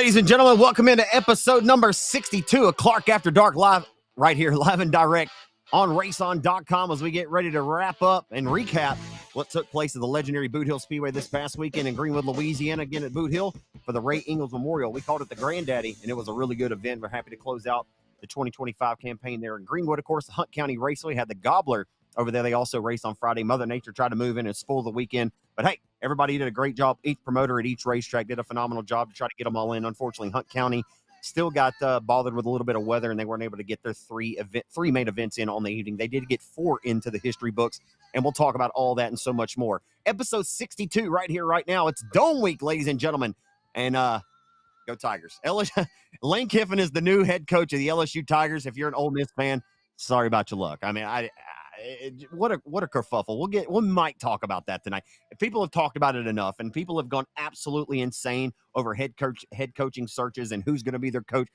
ladies and gentlemen. Welcome into episode number 62 of Clark After Dark live, right here, live and direct on RaceON.com as we get ready to wrap up and recap what took place at the legendary Boothill Speedway this past weekend in Greenwood, Louisiana, again at Boothill for the Ray Ingalls Memorial. We called it the Granddaddy, and it was a really good event. We're happy to close out the 2025 campaign there in Greenwood. Of course, the Hunt County Raceway had the Gobbler over there. They also raced on Friday. Mother Nature tried to move in and spoil the weekend. But hey, everybody did a great job. Each promoter at each racetrack did a phenomenal job to try to get them all in. Unfortunately, Hunt County still got bothered with a little bit of weather, and they weren't able to get their three main events in on the evening. They did get 4 into the history books, and we'll talk about all that and so much more. Episode 62 right here, right now. It's Dome Week, ladies and gentlemen. And go Tigers. Lane Kiffin is the new head coach of the LSU Tigers. If you're an Ole Miss fan, sorry about your luck. I mean, what a kerfuffle. We might talk about that tonight. People have talked about it enough, and people have gone absolutely insane over head coaching searches and who's going to be their coach.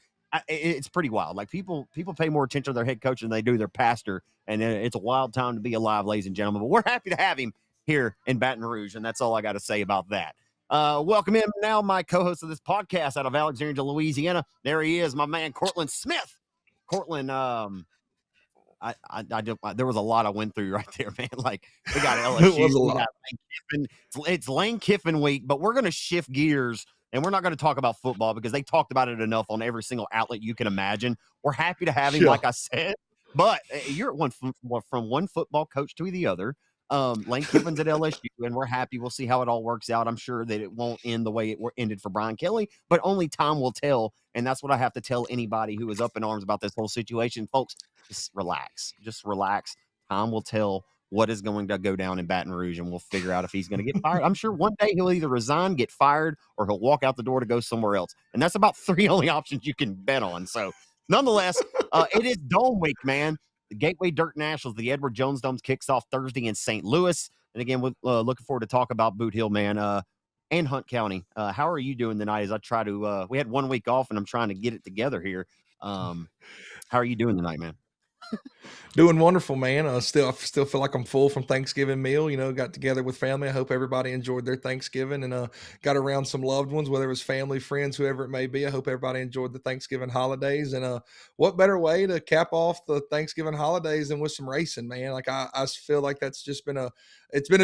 It's pretty wild. Like people pay more attention to their head coach than they do their pastor, and it's a wild time to be alive, ladies and gentlemen. But we're happy to have him here in Baton Rouge, and that's all I got to say about that. Welcome in now, my co-host of this podcast out of Alexandria, Louisiana. There he is, my man Cortland Smith. Cortland, there was a lot I went through right there, man. Like, we got LSU, It was a lot. Lane Kiffin. It's Lane Kiffin week, but we're going to shift gears, and we're not going to talk about football because they talked about it enough on every single outlet you can imagine. We're happy to have him, like I said, but you're from one football coach to the other. Lane Kiffin's at LSU, and we're happy. We'll see how it all works out. I'm sure that it won't end the way it ended for Brian Kelly, but only time will tell. And that's what I have to tell anybody who is up in arms about this whole situation. Folks, just relax. Just relax. Time will tell what is going to go down in Baton Rouge, and we'll figure out if he's going to get fired. I'm sure one day he'll either resign, get fired, or he'll walk out the door to go somewhere else. And that's about 3 only options you can bet on. So nonetheless, it is Dome Week, man. The Gateway Dirt Nationals, the Edward Jones Domes, kicks off Thursday in St. Louis. And again, we're looking forward to talk about Boothill, man, and Hunt County. How are you doing tonight as I try to we had 1 week off, and I'm trying to get it together here. How are you doing tonight, man? Doing wonderful, man. I still feel like I'm full from Thanksgiving meal. Got together with family. I hope everybody enjoyed their Thanksgiving and got around some loved ones, whether it was family, friends, whoever it may be. I hope everybody enjoyed the Thanksgiving holidays. And what better way to cap off the Thanksgiving holidays than with some racing, man? Like I feel like that's just been a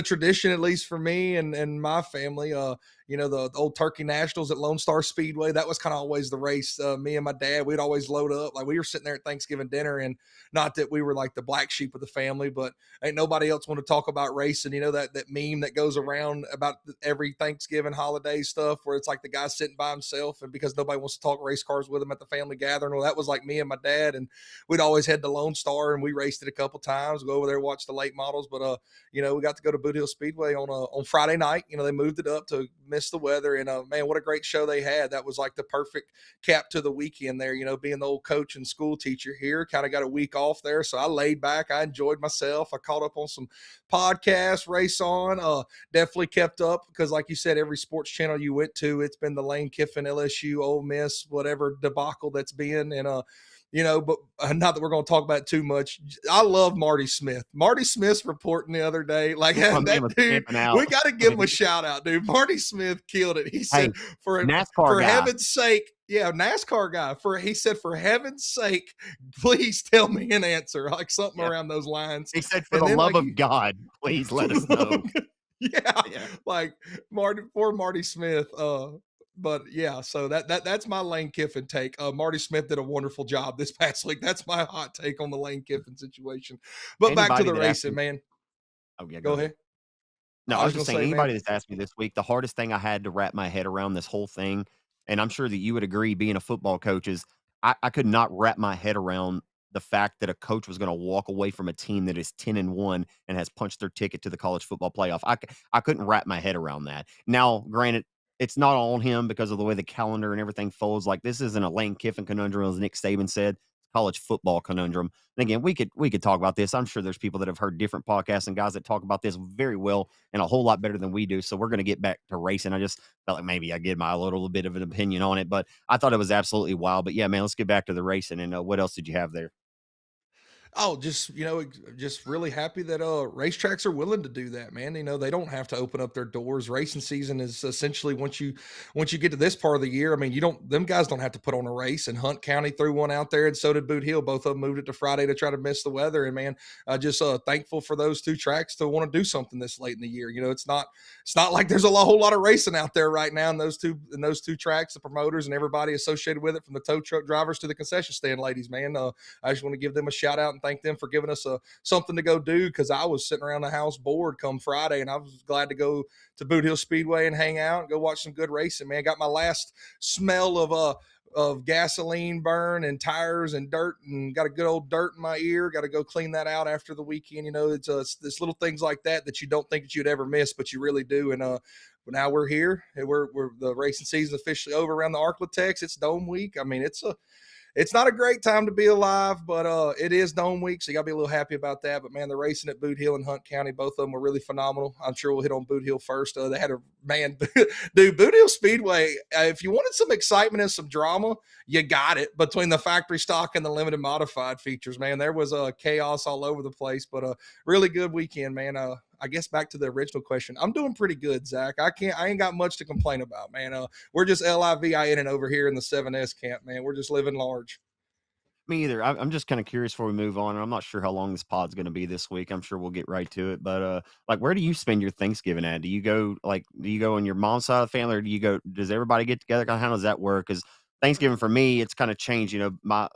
tradition, at least for me and my family. The old Turkey Nationals at Lone Star Speedway, that was kind of always the race. Me and my dad, we'd always load up. Like, we were sitting there at Thanksgiving dinner, and not that we were like the black sheep of the family, but ain't nobody else want to talk about racing. That meme that goes around about every Thanksgiving holiday stuff where it's like the guy sitting by himself, and because nobody wants to talk race cars with him at the family gathering. Well, that was like me and my dad, and we'd always head to Lone Star, and we raced it a couple times, go over there, watch the late models. But we got to go to Boothill Speedway on Friday night. They moved it up to miss the weather, and man, what a great show they had. That was like the perfect cap to the weekend there. Being the old coach and school teacher here, kind of got a week off there, so I laid back. I enjoyed myself. I caught up on some podcasts, RaceON, definitely kept up because, like you said, every sports channel you went to, it's been the Lane Kiffin, LSU, Ole Miss, whatever debacle that's been. And but not that we're going to talk about it too much. I love Marty Smith. Marty Smith's reporting the other day. Like, that dude, we got to give him a shout out, dude. Marty Smith killed it. He said, for heaven's sake, yeah, NASCAR guy. He said, for heaven's sake, please tell me an answer, like something around those lines. He said, for the love of God, please let us know. yeah, like poor Marty Smith. But yeah, so that's my Lane Kiffin take. Marty Smith did a wonderful job this past week. That's my hot take on the Lane Kiffin situation. But back to the racing, man. Oh yeah, go ahead. No, I was just saying, anybody that's asked me this week, the hardest thing I had to wrap my head around this whole thing, and I'm sure that you would agree, being a football coach, is I could not wrap my head around the fact that a coach was going to walk away from a team that is 10-1 and has punched their ticket to the college football playoff. I couldn't wrap my head around that. Now, granted, it's not on him because of the way the calendar and everything folds. Like, this isn't a Lane Kiffin conundrum, as Nick Saban said. It's a college football conundrum. And again, we could talk about this. I'm sure there's people that have heard different podcasts and guys that talk about this very well and a whole lot better than we do. So we're going to get back to racing. I just felt like maybe I give my little bit of an opinion on it, but I thought it was absolutely wild. But yeah, man, let's get back to the racing. And what else did you have there? Oh, just just really happy that racetracks are willing to do that, man. They don't have to open up their doors. Racing season is essentially once you get to this part of the year. I mean, you don't them guys don't have to put on a race. And Hunt County threw one out there, and so did Boothill. Both of them moved it to Friday to try to miss the weather. And man, just thankful for those two tracks to want to do something this late in the year. It's not like there's whole lot of racing out there right now in those two tracks. The promoters and everybody associated with it, from the tow truck drivers to the concession stand ladies, man. I just want to give them a shout out and thank them for giving us something to go do, because I was sitting around the house bored come Friday, and I was glad to go to Boothill Speedway and hang out and go watch some good racing. Man, got my last smell of gasoline burn and tires and dirt, and got a good old dirt in my ear. Got to go clean that out after the weekend. It's little things like that you don't think that you'd ever miss, but you really do. And but now we're here, and we're the racing season officially over around the Arklatex. It's Dome Week. I mean, it's not a great time to be alive, but it is Dome Week, so you got to be a little happy about that. But man, the racing at Boothill and Hunt County, both of them were really phenomenal. I'm sure we'll hit on Boothill first. They had dude, Boothill Speedway. If you wanted some excitement and some drama, you got it between the factory stock and the limited modified features. Man, there was chaos all over the place, but a really good weekend, man. I guess back to the original question, I'm doing pretty good, Zach. I ain't got much to complain about, man. We're just living over here in the 7S camp, man. We're just living large. Me either. I'm just kind of curious before we move on. I'm not sure how long this pod's going to be this week. I'm sure we'll get right to it. But like, where do you spend your Thanksgiving at? Do you go on your mom's side of the family, or does everybody get together? How does that work? Because Thanksgiving for me, it's kind of changed.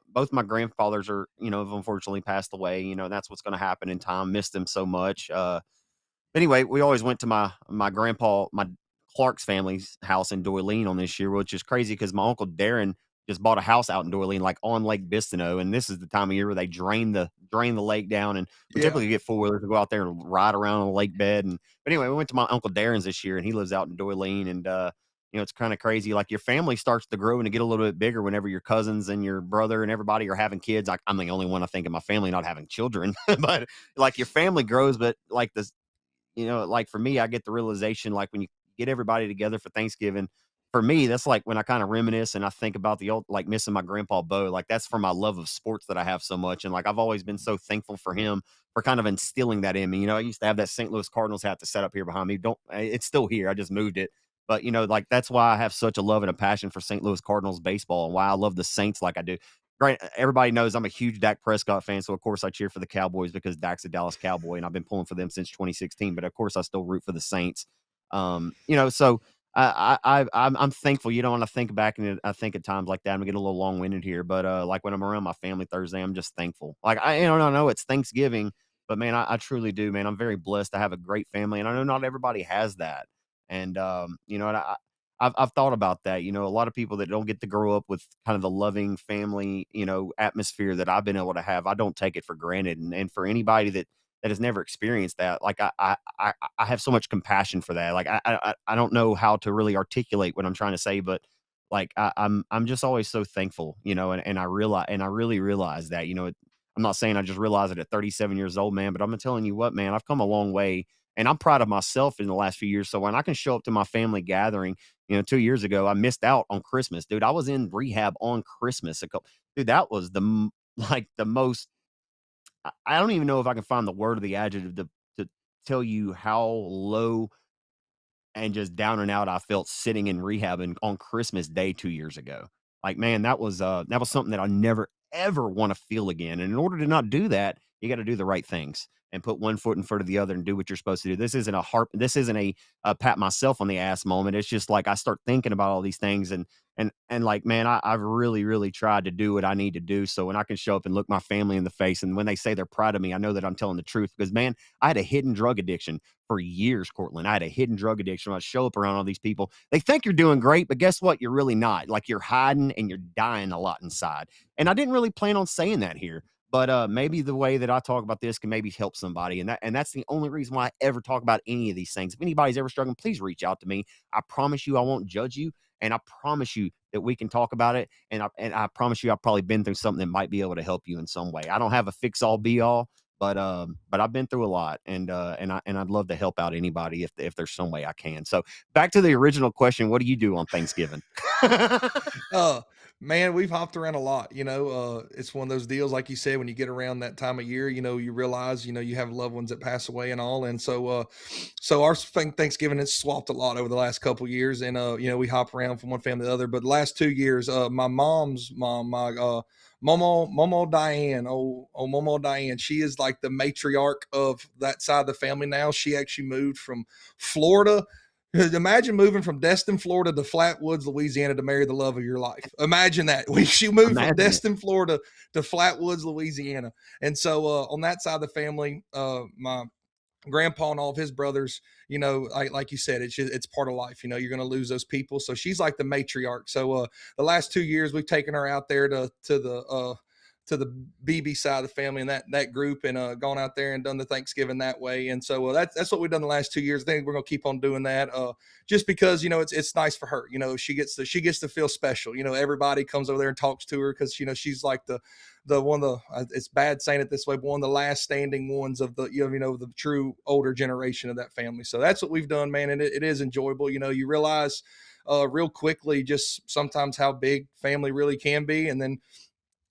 Both my grandfathers are, have unfortunately passed away. That's what's going to happen in time. Missed them so much. Anyway, we always went to my Clark's family's house in Doyline on this year, which is crazy because my uncle Darren just bought a house out in Doyline, like on Lake Bistineau, and this is the time of year where they drain the lake down, and we Yeah. typically get four wheelers to go out there and ride around on the lake bed. But anyway, we went to my uncle Darren's this year, and he lives out in Doyline, and it's kind of crazy. Like, your family starts to grow and to get a little bit bigger whenever your cousins and your brother and everybody are having kids. Like, I'm the only one, I think, in my family not having children, but like, your family grows, but like this, like, for me, I get the realization, like, when you get everybody together for Thanksgiving, for me, that's like when I kind of reminisce and I think about the old, like, missing my grandpa Bo. Like, that's for my love of sports that I have so much. And like, I've always been so thankful for him for kind of instilling that in me. I used to have that St. Louis Cardinals hat to set up here behind me. It's still here. I just moved it. But like, that's why I have such a love and a passion for St. Louis Cardinals baseball, and why I love the Saints like I do. Right. Everybody knows I'm a huge Dak Prescott fan, so of course I cheer for the Cowboys because Dak's a Dallas Cowboy, and I've been pulling for them since 2016. But of course, I still root for the Saints. So I'm thankful. When I think back, and I think at times like that, I'm gonna get a little long winded here, but like, when I'm around my family Thursday, I'm just thankful. Like, I know it's Thanksgiving, but man, I truly do, man. I'm very blessed to have a great family, and I know not everybody has that. And and I've thought about that. A lot of people that don't get to grow up with kind of the loving family, atmosphere that I've been able to have, I don't take it for granted. And for anybody that has never experienced that, like, I have so much compassion for that. Like, I don't know how to really articulate what I'm trying to say, but like, I'm just always so thankful, and I really realize that, I'm not saying I just realized it at 37 years old, man, but I'm telling you what, man, I've come a long way, and I'm proud of myself in the last few years. So when I can show up to my family gathering, 2 years ago, I missed out on Christmas, dude. I was in rehab on Christmas. Dude, that was like the most. I don't even know if I can find the word or the adjective to tell you how low and just down and out I felt sitting in rehab on Christmas Day 2 years ago. Like, man, that was something that I never ever want to feel again. And in order to not do that, you got to do the right things and put one foot in front of the other and do what you're supposed to do. This isn't a pat myself on the ass moment. It's just like, I start thinking about all these things, and like, man, I've really, really tried to do what I need to do. So when I can show up and look my family in the face, and when they say they're proud of me, I know that I'm telling the truth, because, man, I had a hidden drug addiction for years, Cortland. I had a hidden drug addiction. When I show up around all these people, they think you're doing great, but guess what? You're really not. Like, you're hiding and you're dying a lot inside. And I didn't really plan on saying that here, but maybe the way that I talk about this can maybe help somebody. And that's the only reason why I ever talk about any of these things. If anybody's ever struggling, please reach out to me. I promise you I won't judge you. And I promise you that we can talk about it. And I promise you I've probably been through something that might be able to help you in some way. I don't have a fix all be all, but I've been through a lot, and I'd love to help out anybody if there's some way I can. So back to the original question, what do you do on Thanksgiving? Uh, Man, we've hopped around a lot. It's one of those deals, like you said, when you get around that time of year, you realize, you have loved ones that pass away and all. And so our Thanksgiving has swapped a lot over the last couple of years. And, we hop around from one family to the other. But the last 2 years, my mom's mom, Momo Diane, Momo Diane, she is like the matriarch of that side of the family now. She actually moved from Florida. Imagine moving from Destin, Florida to Flatwoods, Louisiana to marry the love of your life. Imagine that. She moved from Destin, Florida to Flatwoods, Louisiana. And so on that side of the family, my grandpa and all of his brothers, like you said, it's part of life. You're going to lose those people. So she's like the matriarch. So the last 2 years we've taken her out there to the BB side of the family and that group, and gone out there and done the Thanksgiving that way. And so that's what we've done the last 2 years. I think we're going to keep on doing that, just because, it's nice for her. She gets to feel special. Everybody comes over there and talks to her because, she's like the one of the, it's bad saying it this way, but one of the last standing ones of the, the true older generation of that family. So that's what we've done, man. And it is enjoyable. You realize real quickly just sometimes how big family really can be. And then,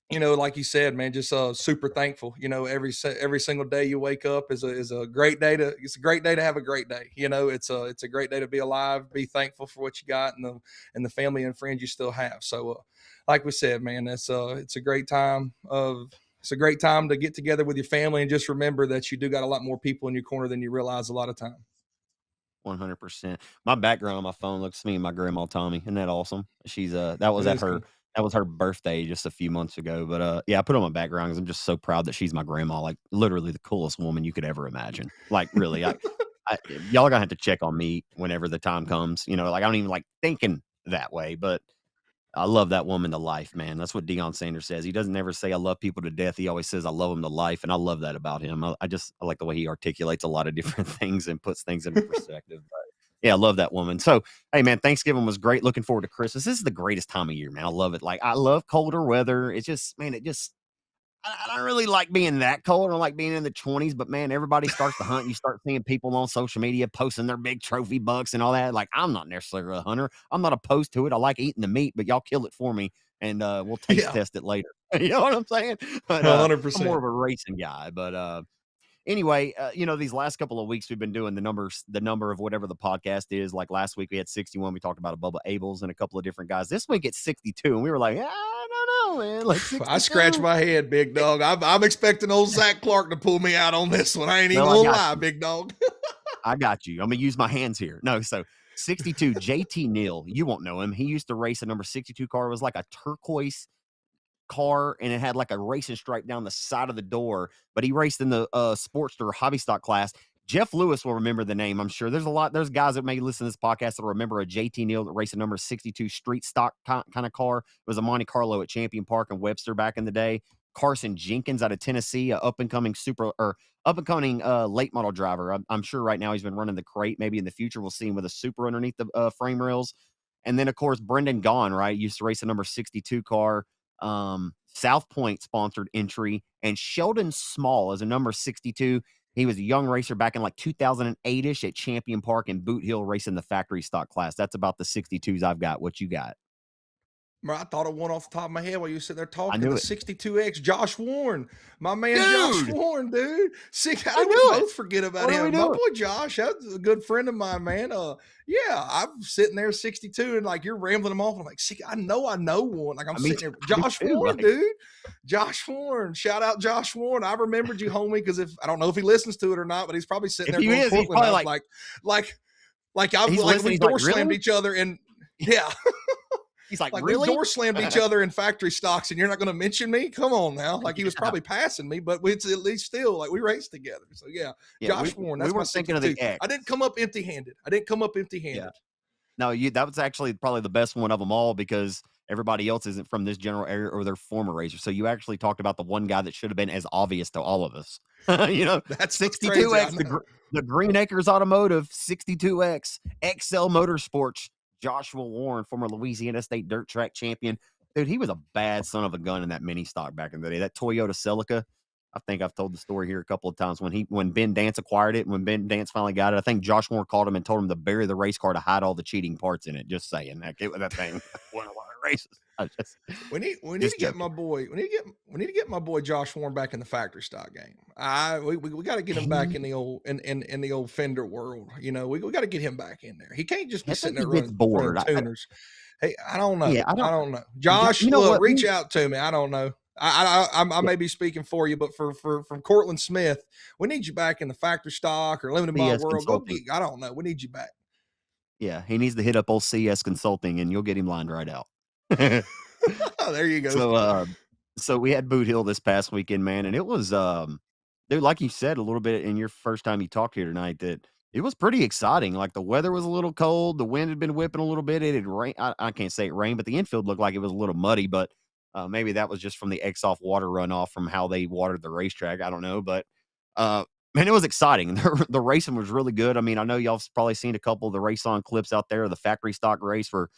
like you said, man, just super thankful. Every single day you wake up is a great day it's a great day to have a great day. It's a great day to be alive, be thankful for what you got and the family and friends you still have. So like we said, man, it's a great time to get together with your family and just remember that you do got a lot more people in your corner than you realize a lot of time. 100%. My background on my phone looks me and my grandma Tommy. Isn't that awesome? She's that was at her Cool. that was her birthday just a few months ago. But yeah, I put on my background because I'm just so proud that she's my grandma. Like literally the coolest woman you could ever imagine. Like really, y'all are gonna have to check on me whenever the time comes. Like I don't even like thinking that way, but I love that woman to life, man. That's what Deion Sanders says. He doesn't ever say I love people to death. He always says I love them to life, and I love that about him. I like the way he articulates a lot of different things and puts things into perspective. But yeah, I love that woman. So, hey, man, Thanksgiving was great. Looking forward to Christmas. This is the greatest time of year, man. I love it. Like I love colder weather. It's just, man, I don't really like being that cold. I don't like being in the 20s, but man, everybody starts to hunt. You start seeing people on social media posting their big trophy bucks and all that. Like, I'm not necessarily a hunter. I'm not opposed to it. I like eating the meat, but y'all kill it for me and we'll taste test it later. You know what I'm saying? But 100%. I'm more of a racing guy. But anyway, these last couple of weeks we've been doing the number of whatever the podcast is. Like last week we had 61. We talked about a Bubba Abels and a couple of different guys. This week it's 62, and we were like, I don't know, man. Like 62. I scratch my head, big dog. I'm expecting old Zach Clark to pull me out on this one. I ain't even gonna lie, big dog. I got you. I'm gonna use my hands here. No, so 62, JT Neal. You won't know him. He used to race a number 62 car. It was like a turquoise car and it had like a racing stripe down the side of the door, but he raced in the Sportster hobby stock class. Jeff Lewis will remember the name. I'm sure there's guys that may listen to this podcast that will remember a JT Neal that raced a number 62 street stock kind of car. It was a Monte Carlo at Champion Park in Webster back in the day. Carson Jenkins out of Tennessee, a up and coming late model driver. I'm sure right now he's been running the crate. Maybe in the future we'll see him with a super underneath the frame rails. And then of course Brendan Gaughan, right, used to race a number 62 car. South Point sponsored entry, and Sheldon Small as a number 62. He was a young racer back in like 2008-ish at Champion Park in Boothill racing the factory stock class. That's about the 62s I've got. What you got? I thought of one off the top of my head while you were sitting there talking. The 62X, Josh Warren. My man, dude. Josh Warren, dude. How did we both forget about him? My boy Josh, that's a good friend of mine, man. Yeah, I'm sitting there 62 and like you're rambling them off. And I'm like, I know one. Like I'm sitting there. Josh Warren, dude. Josh Warren. Shout out Josh Warren. I remembered you, homie, because I don't know if he listens to it or not, but he's probably sitting there going, Portland. We door slammed each other and yeah. He's like really? We door slammed each other in factory stocks, and you're not going to mention me? Come on now. Like he was probably passing me, but it's at least still like we raced together. So yeah Josh Warren. That's we were thinking of the X. I didn't come up empty-handed. Yeah. No, that was actually probably the best one of them all because everybody else isn't from this general area or they're former racers. So you actually talked about the one guy that should have been as obvious to all of us. That's 62X, the Green Acres Automotive 62X, XL Motorsports. Joshua Warren, former Louisiana State dirt track champion. Dude, he was a bad son of a gun in that mini stock back in the day. That Toyota Celica. I think I've told the story here a couple of times when Ben Dance acquired it, when Ben Dance finally got it. I think Josh Warren called him and told him to bury the race car to hide all the cheating parts in it. Just saying. That thing. races. We need Just to get joking. my boy. We need to get my boy Josh Warren back in the factory stock game. We got to get him back in the old in the old fender world. You know, we got to get him back in there. He can't just be I sitting think he there gets running bored. tuners. Hey, I don't know. Yeah, I I don't. don't know. Josh, You know look, what? reach out to me. I don't know. I Yeah, may be speaking for you, but from Cortland Smith, we need you back in the factory stock or limited mod CS world. Go Consulting. get. I don't know. We need you back. Yeah, he needs to hit up old CS Consulting, and you'll get him lined right out. There you go. So, so we had Boot Hill this past weekend, man, and it was, dude, like you said a little bit in your first time you talked here tonight, that it was pretty exciting. Like the weather was a little cold, the wind had been whipping a little bit. It had rain. I can't say it rained, but the infield looked like it was a little muddy. But maybe that was just from the exhaust water runoff from how they watered the racetrack. I don't know, but uh, man, it was exciting. The racing was really good. I mean, I know y'all have probably seen a couple of the RaceON clips out there, the factory stock race where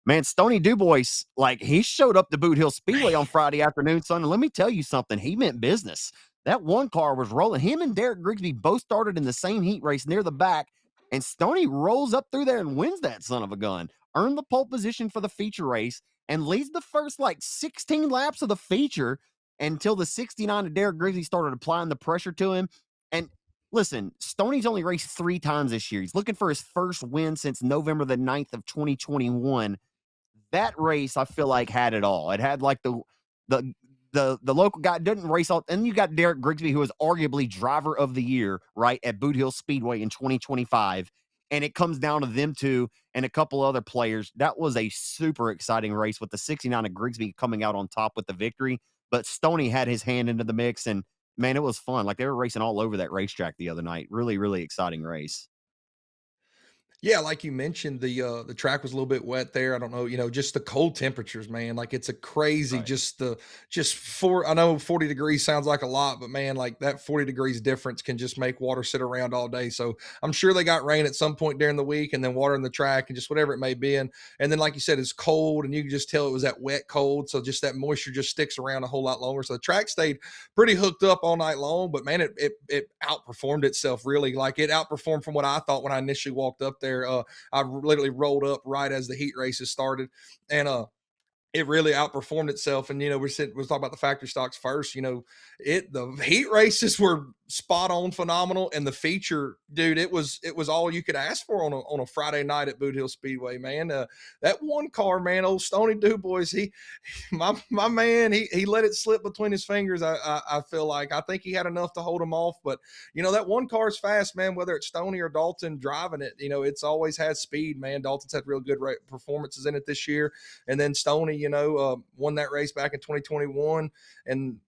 man, Stony Dubois, like he showed up to Boot Hill Speedway on Friday afternoon, son. And let me tell you something, he meant business. That one car was rolling. Him and Derek Grigsby both started in the same heat race near the back, and Stony rolls up through there and wins that son of a gun. Earned the pole position for the feature race and leads the first like 16 laps of the feature until the 69 of Derek Grigsby started applying the pressure to him. And listen, Stoney's only raced 3 times this year. He's looking for his first win since November the 9th of 2021. That race, I feel like, had it all. It had like the the local guy didn't race all, and you got Derek Grigsby, who was arguably driver of the year, right, at Boot Hill Speedway in 2025. And it comes down to them two and a couple other players. That was a super exciting race with the 69 of Grigsby coming out on top with the victory. But Stoney had his hand into the mix, and man, it was fun. Like they were racing all over that racetrack the other night. Really, really exciting race. Yeah, like you mentioned, the track was a little bit wet there. I don't know, just the cold temperatures, man. Like it's a crazy, Right. just for I know 40 degrees sounds like a lot, but man, like that 40 degrees difference can just make water sit around all day. So I'm sure they got rain at some point during the week and then water in the track and just whatever it may be. And then like you said, it's cold and you can just tell it was that wet cold. So just that moisture just sticks around a whole lot longer. So the track stayed pretty hooked up all night long, but man, it outperformed itself really. Like it outperformed from what I thought when I initially walked up there. I literally rolled up right as the heat races started, and it really outperformed itself. And we're talking about the factory stocks first. The heat races were spot on phenomenal, and the feature, dude, it was all you could ask for on a Friday night at Boot Hill Speedway, man. That one car, man, old Stony Dubois, my man, he let it slip between his fingers. I feel like I think he had enough to hold him off, but that one car is fast, man. Whether it's Stony or Dalton driving it, it's always had speed, man. Dalton's had real good performances in it this year, and then Stoney, won that race back in 2021, and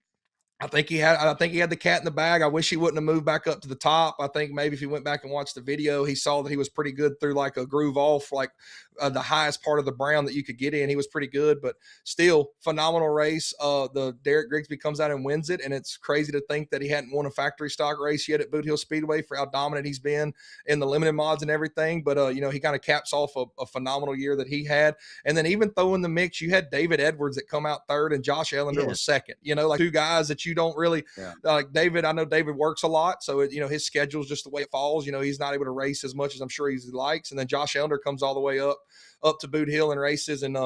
I think he had the cat in the bag. I wish he wouldn't have moved back up to the top. I think maybe if he went back and watched the video, he saw that he was pretty good through like a groove off, like the highest part of the brown that you could get in. He was pretty good, but still phenomenal race. The Derek Grigsby comes out and wins it, and it's crazy to think that he hadn't won a factory stock race yet at Boot Hill Speedway for how dominant he's been in the limited mods and everything. But he kind of caps off a phenomenal year that he had. And then even throw in the mix, you had David Edwards that come out third and Josh Ellender was second. Like two guys that you don't really like. David, I know David works a lot, so his schedule's just the way it falls. He's not able to race as much as I'm sure he likes. And then Josh Ellender comes all the way up to Boot Hill and races, and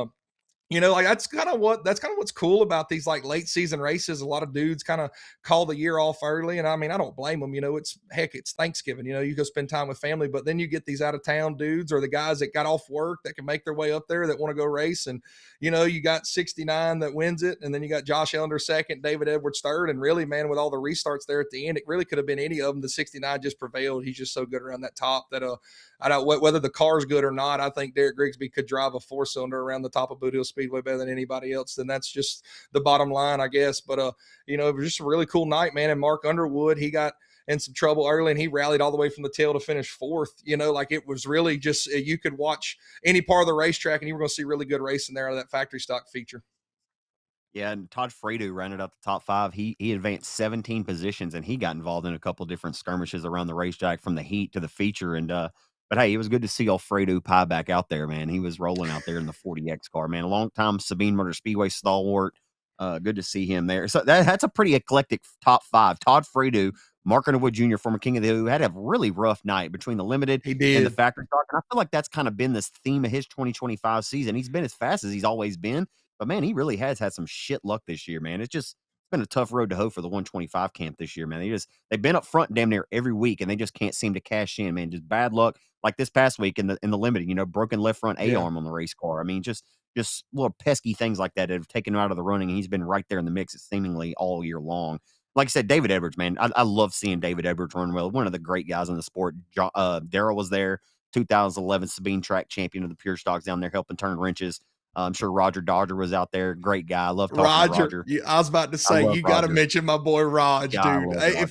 like that's kind of what's cool about these like late season races. A lot of dudes kind of call the year off early, and I mean I don't blame them. It's Thanksgiving. You go spend time with family, but then you get these out of town dudes or the guys that got off work that can make their way up there that want to go race, and you got 69 that wins it, and then you got Josh Ellender second, David Edwards third, and really, man, with all the restarts there at the end, it really could have been any of them. The 69 just prevailed. He's just so good around that top that I don't whether the car's good or not. I think Derek Grigsby could drive a 4-cylinder around the top of Boot Hill Speedway better than anybody else. Then that's just the bottom line, I guess. But it was just a really cool night, man. And Mark Underwood, he got in some trouble early and he rallied all the way from the tail to finish fourth. Like it was really just you could watch any part of the racetrack and you were going to see really good racing there out of that factory stock feature. Yeah, and Todd Fredo rounded out the top 5. He advanced 17 positions, and he got involved in a couple different skirmishes around the racetrack from the heat to the feature. And but hey, it was good to see Alfredo Pie back out there, man. He was rolling out there in the 40X car, man. A long time Sabine Motor Speedway stalwart. Good to see him there. So that's a pretty eclectic top 5. Todd Fredo Mark Underwood Jr., former King of the Hill, who had a really rough night between the limited He and the did. factory stock. And I feel like that's kind of been this theme of his 2025 season. He's been as fast as he's always been, but man, he really has had some shit luck this year, man. It's been a tough road to hoe for the 125 camp this year, man. They've been up front damn near every week, and they just can't seem to cash in, man. Just bad luck. Like this past week in the limited, broken left front A Yeah. arm on the race car. I mean, just little pesky things like that have taken him out of the running, and he's been right there in the mix seemingly all year long. Like I said, David Edwards, man, I love seeing David Edwards run well. One of the great guys in the sport. Darrell was there, 2011 Sabine track champion of the pure stocks down there helping turn wrenches. I'm sure Roger Dodger was out there. Great guy. I love talking to Roger. Yeah, I was about to I say, love you got to Roger. mention my boy Raj, Yeah, I dude. love Hey, Roger.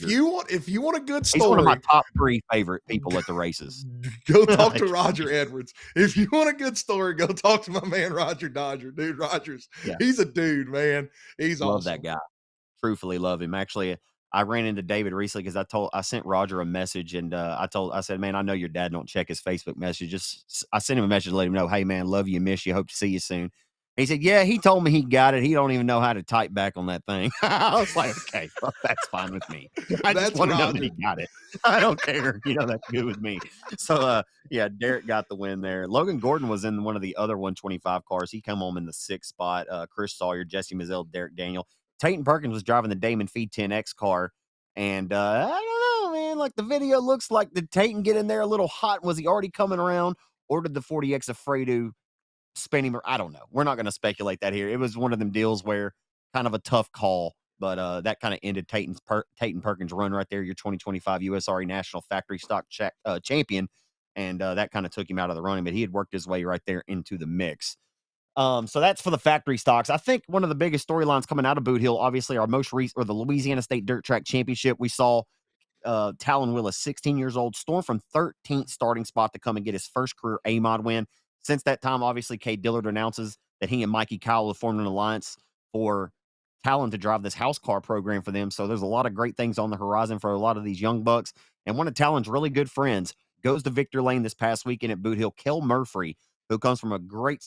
if you want a good story, He's one of my top 3 favorite people at the races. Go talk to Roger Edwards. If you want a good story, go talk to my man Roger Dodger. Dude, he's a dude, man. He's love awesome. that guy. Truthfully love him. Actually, I ran into David recently because I sent Roger a message, and I said, man, I know your dad don't check his Facebook messages. I sent him a message to let him know, hey man, love you, miss you, hope to see you soon. He said, yeah, he told me he got it. He don't even know how to type back on that thing. I was like, okay, well, that's fine with me. I just want to know that he got it. I don't care. That's good with me. So, yeah, Derek got the win there. Logan Gordon was in one of the other 125 cars. He come home in the 6th spot. Chris Sawyer, Jesse Mazzell, Derek Daniel. Tayton Perkins was driving the Damon Feed 10X car. And I don't know, man. Like the video looks like, did Tayton get in there a little hot? Was he already coming around? Or did the 40X Afredo spin him? I don't know. We're not going to speculate that here. It was one of them deals where kind of a tough call, but that kind of ended Tayton Perkins' run right there, your 2025 USRE National Factory Stock champion. And that kind of took him out of the running, but he had worked his way right there into the mix. So that's for the factory stocks. I think one of the biggest storylines coming out of Boot Hill, obviously our most recent, or the Louisiana State Dirt Track Championship, we saw Talon Willis, 16 years old, storm from 13th starting spot to come and get his first career A-Mod win. Since that time, obviously, Cade Dillard announces that he and Mikey Cowell have formed an alliance for Talon to drive this house car program for them. So there's a lot of great things on the horizon for a lot of these young bucks. And one of Talon's really good friends goes to Victor Lane this past weekend at Boot Hill, Kel Murphy, who comes from great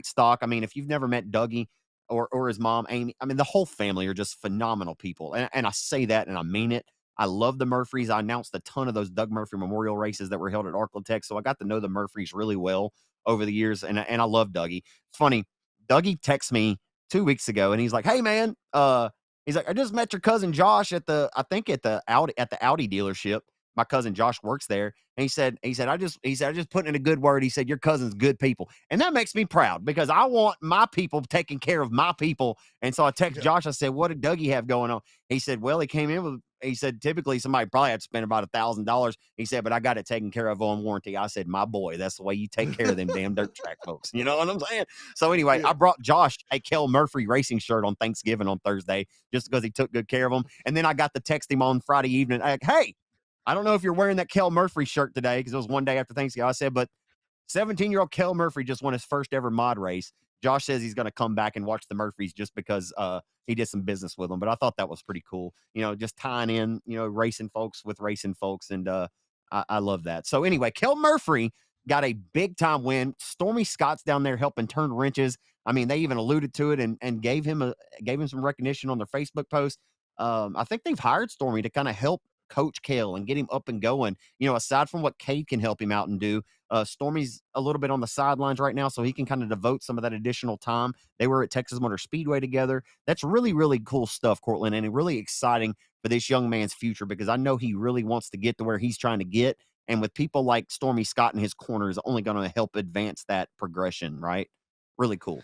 stock. I mean, if you've never met Dougie or his mom, Amy, I mean, the whole family are just phenomenal people. And I say that and I mean it. I love the Murphys. I announced a ton of those Doug Murphy Memorial races that were held at Arklatex, so I got to know the Murphys really well over the years, and I love Dougie. It's funny, Dougie texted me 2 weeks ago, and he's like, "Hey man, he's like, I just met your cousin Josh at the Audi dealership. My cousin Josh works there, and he said I just put in a good word. He said your cousin's good people, and that makes me proud because I want my people taking care of my people. And so I texted Josh. I said, what did Dougie have going on? He said, well, he came in with. He said, typically somebody probably had to spend about $1,000. He said, but I got it taken care of on warranty. I said, my boy, that's the way you take care of them damn dirt track folks. You know what I'm saying? So anyway, I brought Josh a Kel Murphy racing shirt on Thanksgiving on Thursday just because he took good care of him. And then I got to text him on Friday evening. Like, hey, I don't know if you're wearing that Kel Murphy shirt today because it was one day after Thanksgiving. I said, but 17-year-old Kel Murphy just won his first ever mod race. Josh says he's going to come back and watch the Murphys just because he did some business with them. But I thought that was pretty cool. Just tying in, racing folks with racing folks. And I love that. So anyway, Kel Murphy got a big time win. Stormy Scott's down there helping turn wrenches. I mean, they even alluded to it and gave him some recognition on their Facebook post. I think they've hired Stormy to kind of help coach Kel and get him up and going. Aside from what Cade can help him out and do, Stormy's a little bit on the sidelines right now, so he can kind of devote some of that additional time. They were at Texas Motor Speedway together. That's really, really cool stuff, Cortland, and really exciting for this young man's future because I know he really wants to get to where he's trying to get. And with people like Stormy Scott in his corner is only going to help advance that progression, right? Really cool.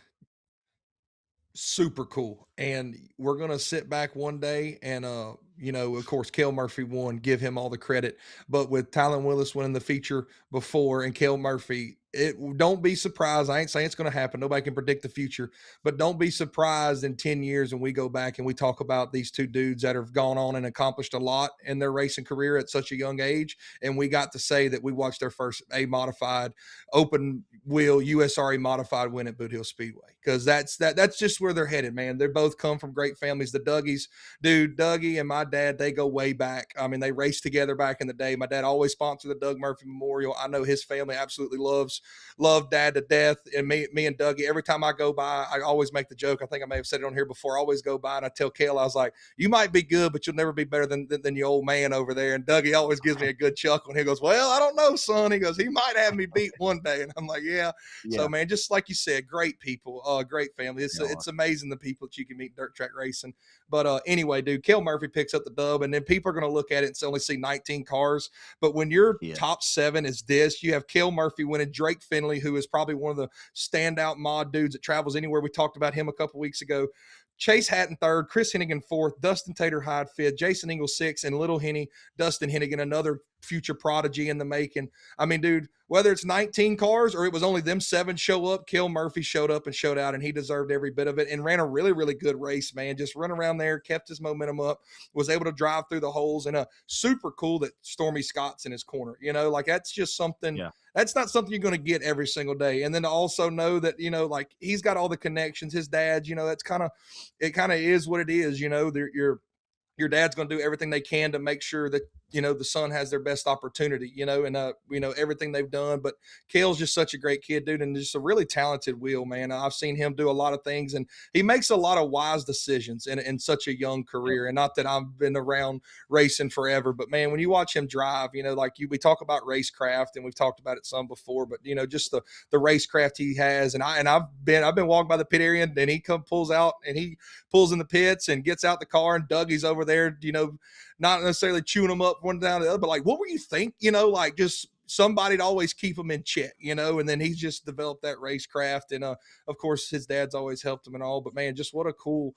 Super cool. And we're going to sit back one day and, of course, Kel Murphy won, give him all the credit. But with Talon Willis winning the feature before and Kel Murphy, don't be surprised. I ain't saying it's going to happen. Nobody can predict the future, but don't be surprised in 10 years when we go back and we talk about these two dudes that have gone on and accomplished a lot in their racing career at such a young age. And we got to say that we watched their first A modified open wheel USRE modified win at Boothill Speedway. because that's just where they're headed, man. They both come from great families. The Dougies, dude, Dougie and my dad, they go way back. I mean, they raced together back in the day. My dad always sponsored the Doug Murphy Memorial. I know his family absolutely love dad to death. And me and Dougie, every time I go by, I always make the joke. I think I may have said it on here before. I always go by and I tell Kale, I was like, you might be good, but you'll never be better than your old man over there. And Dougie always gives me a good chuckle. And he goes, well, I don't know, son. He goes, he might have me beat one day. And I'm like, yeah. So, man, just like you said, great people, great family. It's amazing the people that you can meet dirt track racing. But anyway, dude, Cale Murphy picks up the dub, and then people are going to look at it and only see 19 cars. But when your top 7 is this, you have Cale Murphy winning, Drake Finley, who is probably one of the standout mod dudes that travels anywhere. We talked about him a couple weeks ago. Chase Hatton 3rd, Chris Hennigan 4th, Dustin Tater Hyde 5th, Jason Ingle 6th, and Little Henny, Dustin Hennigan, another future prodigy in the making. I mean, dude, whether it's 19 cars or it was only them 7 show up, Cale Murphy showed up and showed out, and he deserved every bit of it and ran a really, really good race, man. Just run around there, kept his momentum up, was able to drive through the holes, and super cool that Stormy Scott's in his corner. Like that's just something that's not something you're going to get every single day. And then to also know that, like he's got all the connections, his dad, that's it kind of is what it is. Your dad's going to do everything they can to make sure that, the son has their best opportunity, and everything they've done. But Cale's just such a great kid, dude, and just a really talented wheel, man. I've seen him do a lot of things, and he makes a lot of wise decisions in such a young career. And not that I've been around racing forever, but man, when you watch him drive, we talk about racecraft, and we've talked about it some before, but just the racecraft he has. And I've been walking by the pit area, and he pulls out, and he pulls in the pits and gets out the car, and Dougie's over there, not necessarily chewing them up one down the other, but like, what were you think? Like just somebody to always keep him in check, and then he's just developed that racecraft. And of course his dad's always helped him and all, but man, just what a cool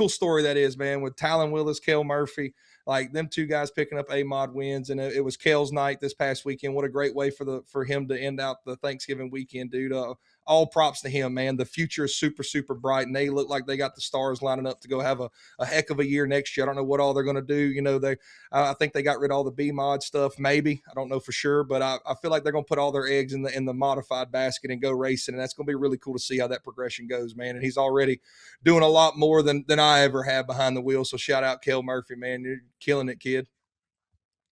story that is, man, with Talon Willis, Cale Murphy, like them 2 guys picking up A-Mod wins. And it was Cale's night this past weekend. What a great way for him to end out the Thanksgiving weekend, dude. All props to him, man. The future is super, super bright, and they look like they got the stars lining up to go have a heck of a year next year. I don't know what all they're going to do. I think they got rid of all the B-Mod stuff, maybe. I don't know for sure, but I feel like they're going to put all their eggs in the modified basket and go racing, and that's going to be really cool to see how that progression goes, man. And he's already doing a lot more than I ever have behind the wheel, so shout out Cale Murphy, man. You're killing it, kid.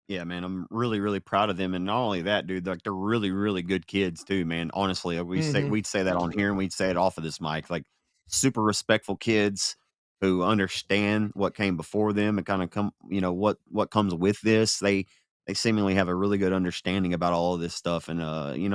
Yeah, man, I'm really, really proud of them. And not only that, dude, like they're really, really good kids too, man. Honestly, we'd say that on here, and we'd say it off of this mic. Like super respectful kids who understand what came before them and kind of come, what comes with this. They seemingly have a really good understanding about all of this stuff. And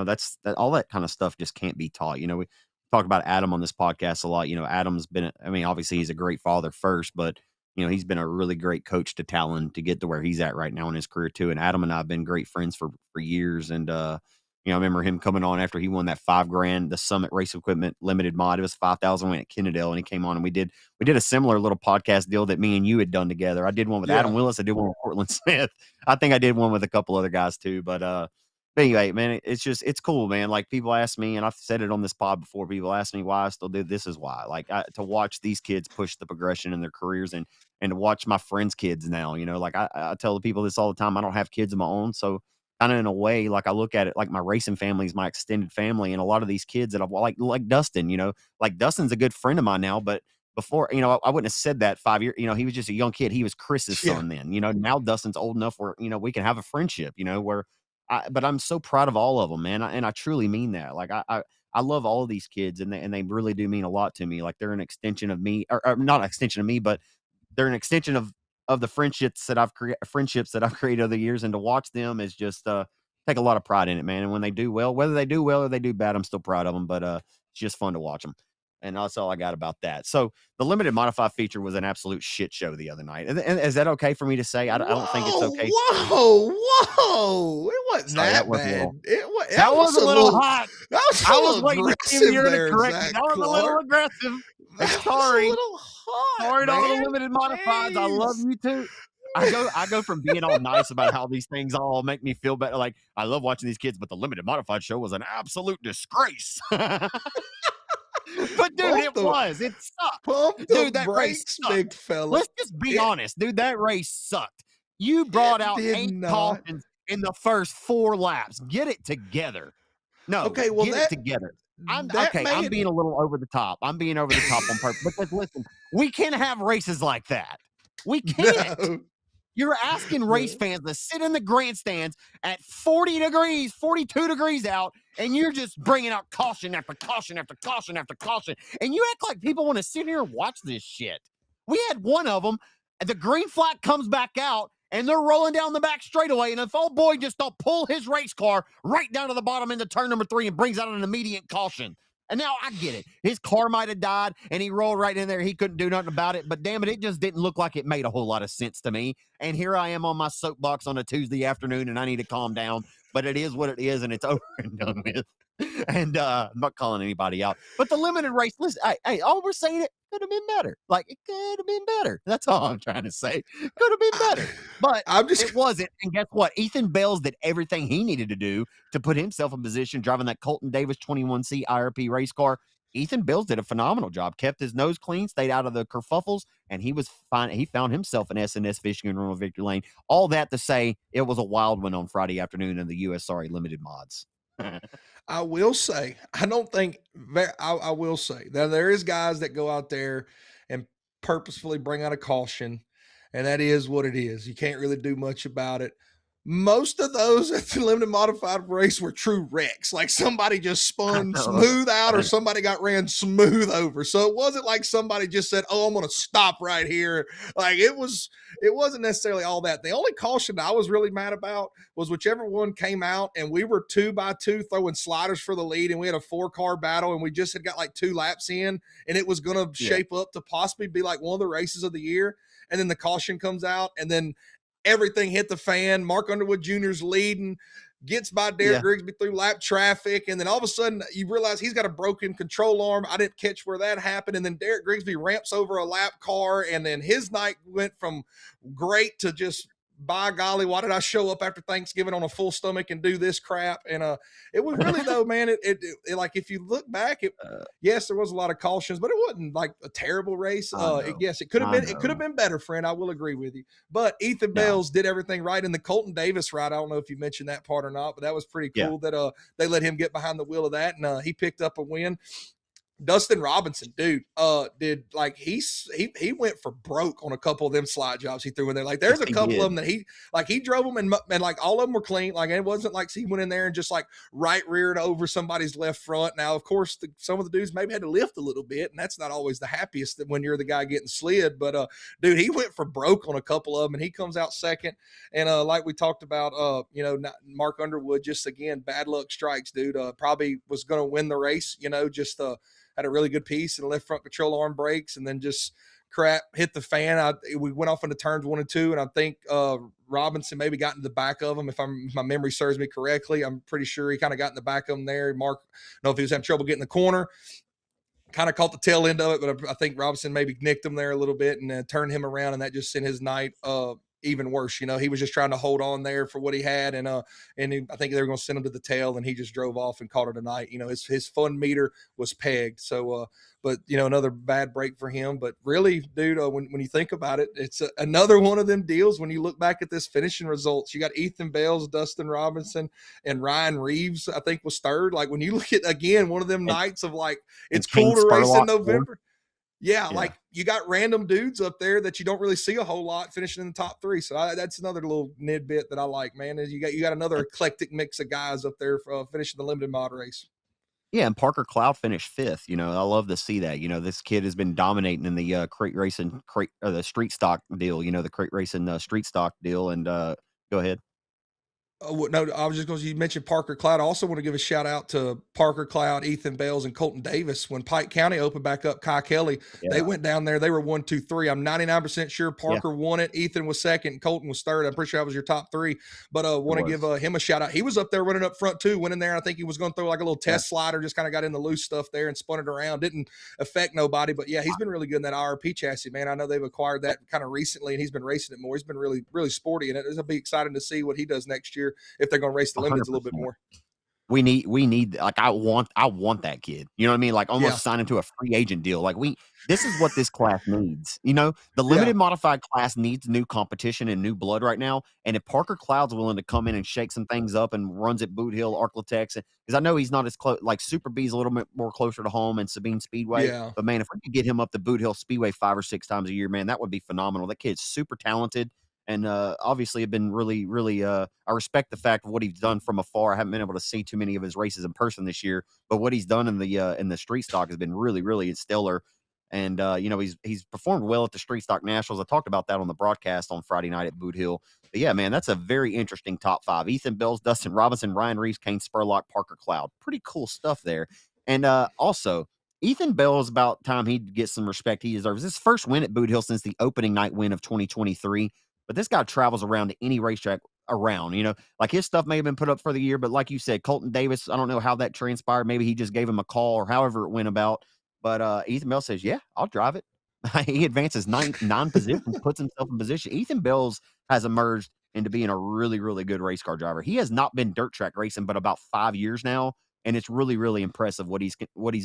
that's all that kind of stuff just can't be taught. We talk about Adam on this podcast a lot. Adam's been, I mean, obviously he's a great father first, but he's been a really great coach to Talon to get to where he's at right now in his career too. And Adam and I have been great friends for years. And, I remember him coming on after he won that $5,000, the Summit Race Equipment Limited Mod. It was 5,000 win at Kennedale, and he came on, and we did a similar little podcast deal that me and you had done together. I did one with Adam Willis. I did one with Cortland Smith. I think I did one with a couple other guys too. But anyway, man, it's cool, man. Like people ask me, and I've said it on this pod before, people ask me why I still do this is why. Like to watch these kids push the progression in their careers and to watch my friends' kids now, like I tell the people this all the time. I don't have kids of my own. So kind of in a way, like I look at it like my racing family is my extended family. And a lot of these kids that I've like Dustin, like Dustin's a good friend of mine now, but before, I wouldn't have said that 5 years, he was just a young kid. He was Chris's son then, now Dustin's old enough where, we can have a friendship, but I'm so proud of all of them, man. And I truly mean that. Like I love all of these kids, and they really do mean a lot to me. Like they're an extension of me, or not an extension of me, but they're an extension of the friendships that I've created over the years. And to watch them is just take a lot of pride in it, man. And when they do well, whether they do well or they do bad, I'm still proud of them. But it's just fun to watch them. And that's all I got about that. So the limited modified feature was an absolute shit show the other night. And is that okay for me to say? I don't think it's okay. Whoa! It wasn't that bad. That was a little hot. That was a little aggressive there, Zach. That was a little aggressive. Sorry. Sorry to all the limited modifieds. I love you too. I go from being all nice about how these things all make me feel better. Like I love watching these kids, but the limited modified show was an absolute disgrace. But dude, it sucked. Dude, that race sucked. Big fella. Let's just be honest, dude. That race sucked. You brought out 8 cautions in the first 4 laps. Get it together. No, okay, well, get it together. I'm that okay. I'm made being a little over the top. I'm being over the top on purpose because listen, we can't have races like that. We can't. no, You're asking race no. fans to sit in the grandstands at 40 degrees, 42 degrees out, and you're just bringing out caution after caution after caution after caution. And you act like people want to sit here and watch this shit. We had one of them, and the green flag comes back out, and they're rolling down the back straightaway. And if old boy just don't pull his race car right down to the bottom into turn number 3 and brings out an immediate caution. And now I get it. His car might have died and he rolled right in there. He couldn't do nothing about it. But damn it, it just didn't look like it made a whole lot of sense to me. And here I am on my soapbox on a Tuesday afternoon and I need to calm down. But it is what it is and it's over and done with. And I'm not calling anybody out. But the limited race, listen, hey, all we're saying, it could have been better. Like, it could have been better. That's all I'm trying to say. Could have been better. But it wasn't. And guess what? Ethan Bells did everything he needed to do to put himself in position driving that Colton Davis 21C IRP race car. Ethan Bells did a phenomenal job, kept his nose clean, stayed out of the kerfuffles, and he was fine. He found himself an SNS fishing and room victory lane. All that to say, it was a wild one on Friday afternoon in the USRA limited mods. I will say, I don't think I will say that there is guys that go out there and purposefully bring out a caution, and that is what it is. You can't really do much about it. Most of those at the limited modified race were true wrecks. Like somebody just spun smooth out or somebody got ran smooth over. So it wasn't like somebody just said, oh, I'm going to stop right here. Like it wasn't necessarily all that. The only caution I was really mad about was whichever one came out and we were 2 by 2 throwing sliders for the lead and we had a 4-car battle and we just had got like 2 laps in and it was going to shape up to possibly be like one of the races of the year. And then the caution comes out and then everything hit the fan. Mark Underwood Jr.'s leading, gets by Derek Grigsby through lap traffic, and then all of a sudden you realize he's got a broken control arm. I didn't catch where that happened, and then Derek Grigsby ramps over a lap car, and then his night went from great to just, by golly, why did I show up after Thanksgiving on a full stomach and do this crap? And it was really, though, man, it like if you look back, yes, there was a lot of cautions, but it wasn't like a terrible race. Yes, it could have been better, friend. I will agree with you. But Ethan Bells did everything right in the Colton Davis ride. I don't know if you mentioned that part or not, but that was pretty cool that they let him get behind the wheel of that, and he picked up a win. Dustin Robinson, dude, did like he went for broke on a couple of them slide jobs he threw in there. Like there's a couple of them that he drove them and like all of them were clean. Like it wasn't like he went in there and just like right reared over somebody's left front. Now, of course, some of the dudes maybe had to lift a little bit, and that's not always the happiest when you're the guy getting slid. But dude, he went for broke on a couple of them, and he comes out second. And like we talked about, Mark Underwood, just again, bad luck strikes, dude. Probably was going to win the race, just had a really good piece and left front control arm brakes, and then just crap hit the fan. We went off into turns 1 and 2, and I think Robinson maybe got in the back of him. If my memory serves me correctly, I'm pretty sure he kind of got in the back of him there. Mark, I don't know if he was having trouble getting the corner. Kind of caught the tail end of it, but I think Robinson maybe nicked him there a little bit and turned him around, and that just sent his night even worse. He was just trying to hold on there for what he had, and I think they were going to send him to the tail, and he just drove off and called it a night. His fun meter was pegged. So, but another bad break for him. But really, dude, when you think about it, it's another one of them deals. When you look back at this finishing results, you got Ethan Bells, Dustin Robinson, and Ryan Reeves, I think, was third. Like when you look at again one of them nights of like it's cool to race in November. Yeah, like you got random dudes up there that you don't really see a whole lot finishing in the top 3. So that's another little nidbit that I like, man. Is you got another eclectic mix of guys up there for finishing the limited mod race. Yeah, and Parker Cloud finished 5th. I love to see that. This kid has been dominating in the crate racing, the street stock deal. The crate racing street stock deal. And go ahead. Oh, no, I was just going to, you mentioned Parker Cloud. I also want to give a shout out to Parker Cloud, Ethan Bells, and Colton Davis. When Pike County opened back up, Kai Kelly, they went down there. They were 1, 2, 3. I'm 99% sure Parker won it. Ethan was second. And Colton was third. I'm pretty sure that was your top 3. But I want to give him a shout out. He was up there running up front too, went in there. I think he was going to throw like a little test slider, just kind of got in the loose stuff there and spun it around. Didn't affect nobody. But yeah, he's been really good in that IRP chassis, man. I know they've acquired that kind of recently, and he's been racing it more. He's been really, really sporty, and it'll be exciting to see what he does next year if they're going to race the limits a little bit more. we need like I want that kid. You know what I mean? Like Yeah. almost sign him to a free agent deal. Like this is what this class needs. You know, the Yeah. limited modified class needs new competition and new blood right now. And if Parker Cloud's willing to come in and shake some things up and runs at Boot Hill, Arklatex, because I know he's not as close, like Super B's a little bit more closer to home and Sabine Speedway. Yeah. But man, if we could get him up to Boot Hill Speedway 5 or 6 times a year, man, that would be phenomenal. That kid's super talented. And obviously, have been really. I respect the fact of what he's done from afar. I haven't been able to see too many of his races in person this year, but what he's done in the street stock has been really stellar. And you know, he's performed well at the Street Stock Nationals. I talked about that on the broadcast on Friday night at Boot Hill. But yeah, man, that's a very interesting top 5. Ethan Bells, Dustin Robinson, Ryan Reeves, Kane Spurlock, Parker Cloud. Pretty cool stuff there. And also, Ethan Bell's about time he'd get some respect he deserves. His first win at Boot Hill since the opening night win of 2023. But this guy travels around to any racetrack around, you know, like his stuff may have been put up for the year, but like you said, Colton Davis, I don't know how that transpired. Maybe he just gave him a call or however it went about. But Ethan Bell says, yeah, I'll drive it. He advances nine positions, puts himself in position. Ethan Bells has emerged into being a really good race car driver. He has not been dirt track racing, but about 5 years now. And it's really impressive what he's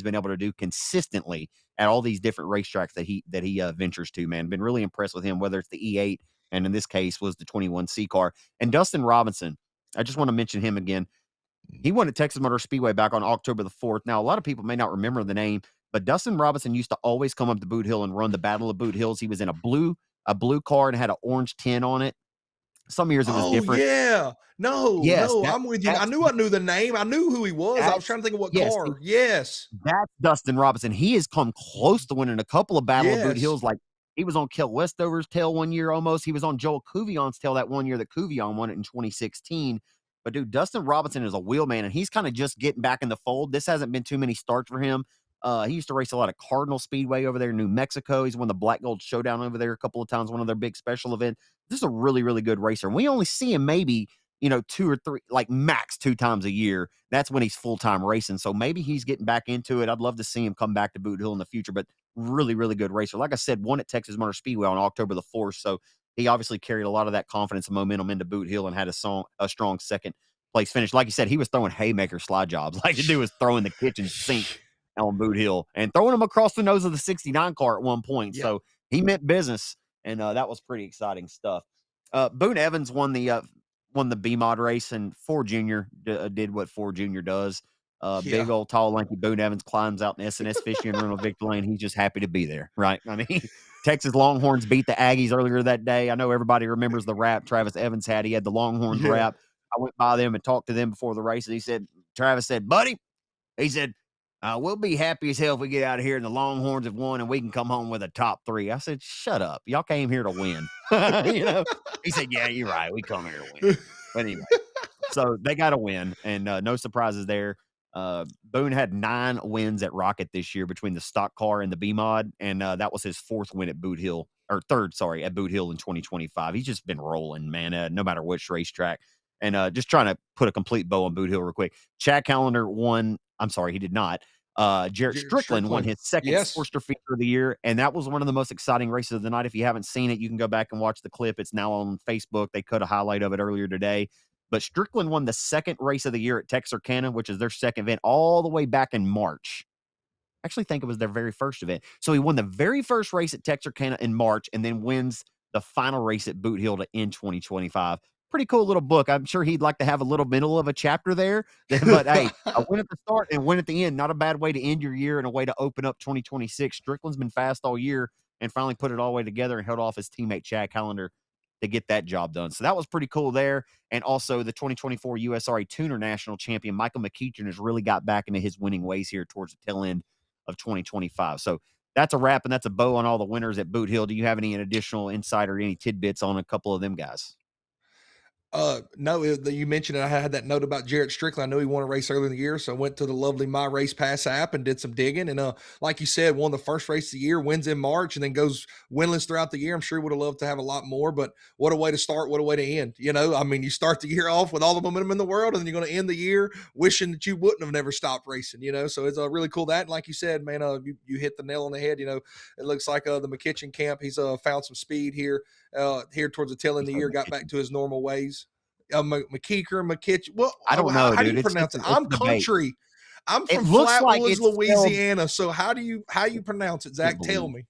been able to do consistently at all these different racetracks that he ventures to, man. Been really impressed with him, whether it's the E8, and in this case was the 21C car. And Dustin Robinson, I just want to mention him again. He won at Texas Motor Speedway back on October the 4th. Now, a lot of people may not remember the name, but Dustin Robinson used to always come up to Boot Hill and run the Battle of Boot Hills. He was in a blue car and had an orange tin on it. Some years it was Oh, different. yeah. Yes, No, I'm with you. I knew the name. I knew who he was. I was trying to think of what yes, car. Yes. that's Dustin Robinson. He has come close to winning a couple of Battle of Boot Yes. Hills. Like he was on Kel Westover's tail one year almost. He was on Joel Cuvillon's tail that one year that Cuvion won it in 2016. But dude, Dustin Robinson is a wheelman, and he's kind of just getting back in the fold. This hasn't been too many starts for him. He used to race a lot of Cardinal Speedway over there in New Mexico. He's won the Black Gold Showdown over there a couple of times, one of their big special events. This is a really good racer. And we only see him maybe, you know, 2 or 3, like max 2 times a year. That's when he's full-time racing. So maybe he's getting back into it. I'd love to see him come back to Boot Hill in the future, but really good racer. Like I said, won at Texas Motor Speedway on October the 4th. So he obviously carried a lot of that confidence and momentum into Boot Hill and had a strong second place finish. Like you said, he was throwing haymaker slide jobs. Like the dude was throwing the kitchen sink on Boot Hill and throwing them across the nose of the 69 car at one point. Yeah. So he meant business, and that was pretty exciting stuff. Boone Evans won the B mod race, and Ford Jr. Did what Ford Jr. does. Big old tall lanky Boone Evans climbs out in S&S Fishy and Rental Victor Lane. He's just happy to be there, right? I mean, Texas Longhorns beat the Aggies earlier that day. I know everybody remembers the rap Travis Evans had. He had the Longhorns rap. I went by them and talked to them before the race. And Travis said, buddy, he said, we'll be happy as hell if we get out of here and the Longhorns have won and we can come home with a top 3. I said, shut up. Y'all came here to win. You know, he said, yeah, you're right. We come here to win. But anyway, so they got a win, and no surprises there. Boone had 9 wins at Rocket this year between the stock car and the B mod, and that was his 4th win at Boot Hill, or 3rd, sorry, at Boot Hill in 2025. He's just been rolling, man, no matter which racetrack. And just trying to put a complete bow on Boot Hill real quick. Chad Callender won. I'm sorry, he did not. Jarrett Strickland won his second Sportster feature of the year, and that was one of the most exciting races of the night. If you haven't seen it, you can go back and watch the clip. It's now on Facebook. They cut a highlight of it earlier today. But Strickland won the second race of the year at Texarkana, which is their second event, all the way back in March. I actually think it was their very first event. So he won the very first race at Texarkana in March and then wins the final race at Boot Hill to end 2025. Pretty cool little book. I'm sure he'd like to have a little middle of a chapter there. But hey, a win at the start and win at the end. Not a bad way to end your year and a way to open up 2026. Strickland's been fast all year and finally put it all the way together and held off his teammate Chad Callender to get that job done. So that was pretty cool there. And also the 2024 USRA Tuner National Champion Michael McEachern has really got back into his winning ways here towards the tail end of 2025. So that's a wrap, and that's a bow on all the winners at Boot Hill. Do you have any additional insight or any tidbits on a couple of them guys? No, you mentioned it. I had that note about Jarrett Strickland. I knew he won a race earlier in the year, so I went to the lovely My Race Pass app and did some digging. And like you said, won the first race of the year, wins in March, and then goes winless throughout the year. I'm sure he would have loved to have a lot more, but what a way to start, what a way to end. You know, I mean, you start the year off with all the momentum in the world, and then you're going to end the year wishing that you wouldn't have never stopped racing. You know, so it's really cool that. And like you said, man, you hit the nail on the head. You know, it looks like the McKitchen camp. He's found some speed here towards the tail end of the year, got back to his normal ways. McKeeker, McKitchen. Well, I don't how know, do dude. you pronounce it? It's I'm a debate. country. I'm It from looks like Flatwoods, it's spelled. Louisiana. So how you pronounce it, Can't Zach? Tell believe me.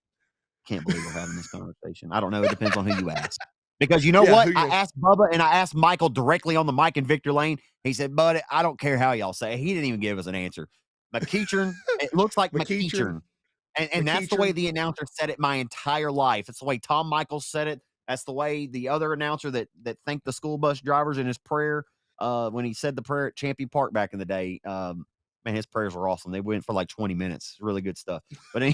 can't believe we're having this conversation. I don't know. It depends on who you ask. Because you know Yeah, what? who I you? asked Bubba and I asked Michael directly on the mic in Victor Lane. He said, "Buddy, I don't care how y'all say it." He didn't even give us an answer. McKeechern, it looks like McKeechern, McKeechern. And that's the way McKeechern. the announcer said it my entire life. It's the way Tom Michaels said it. That's the way the other announcer that thanked the school bus drivers in his prayer when he said the prayer at Champion Park back in the day. Man, his prayers were awesome. They went for like 20 minutes. Really good stuff. But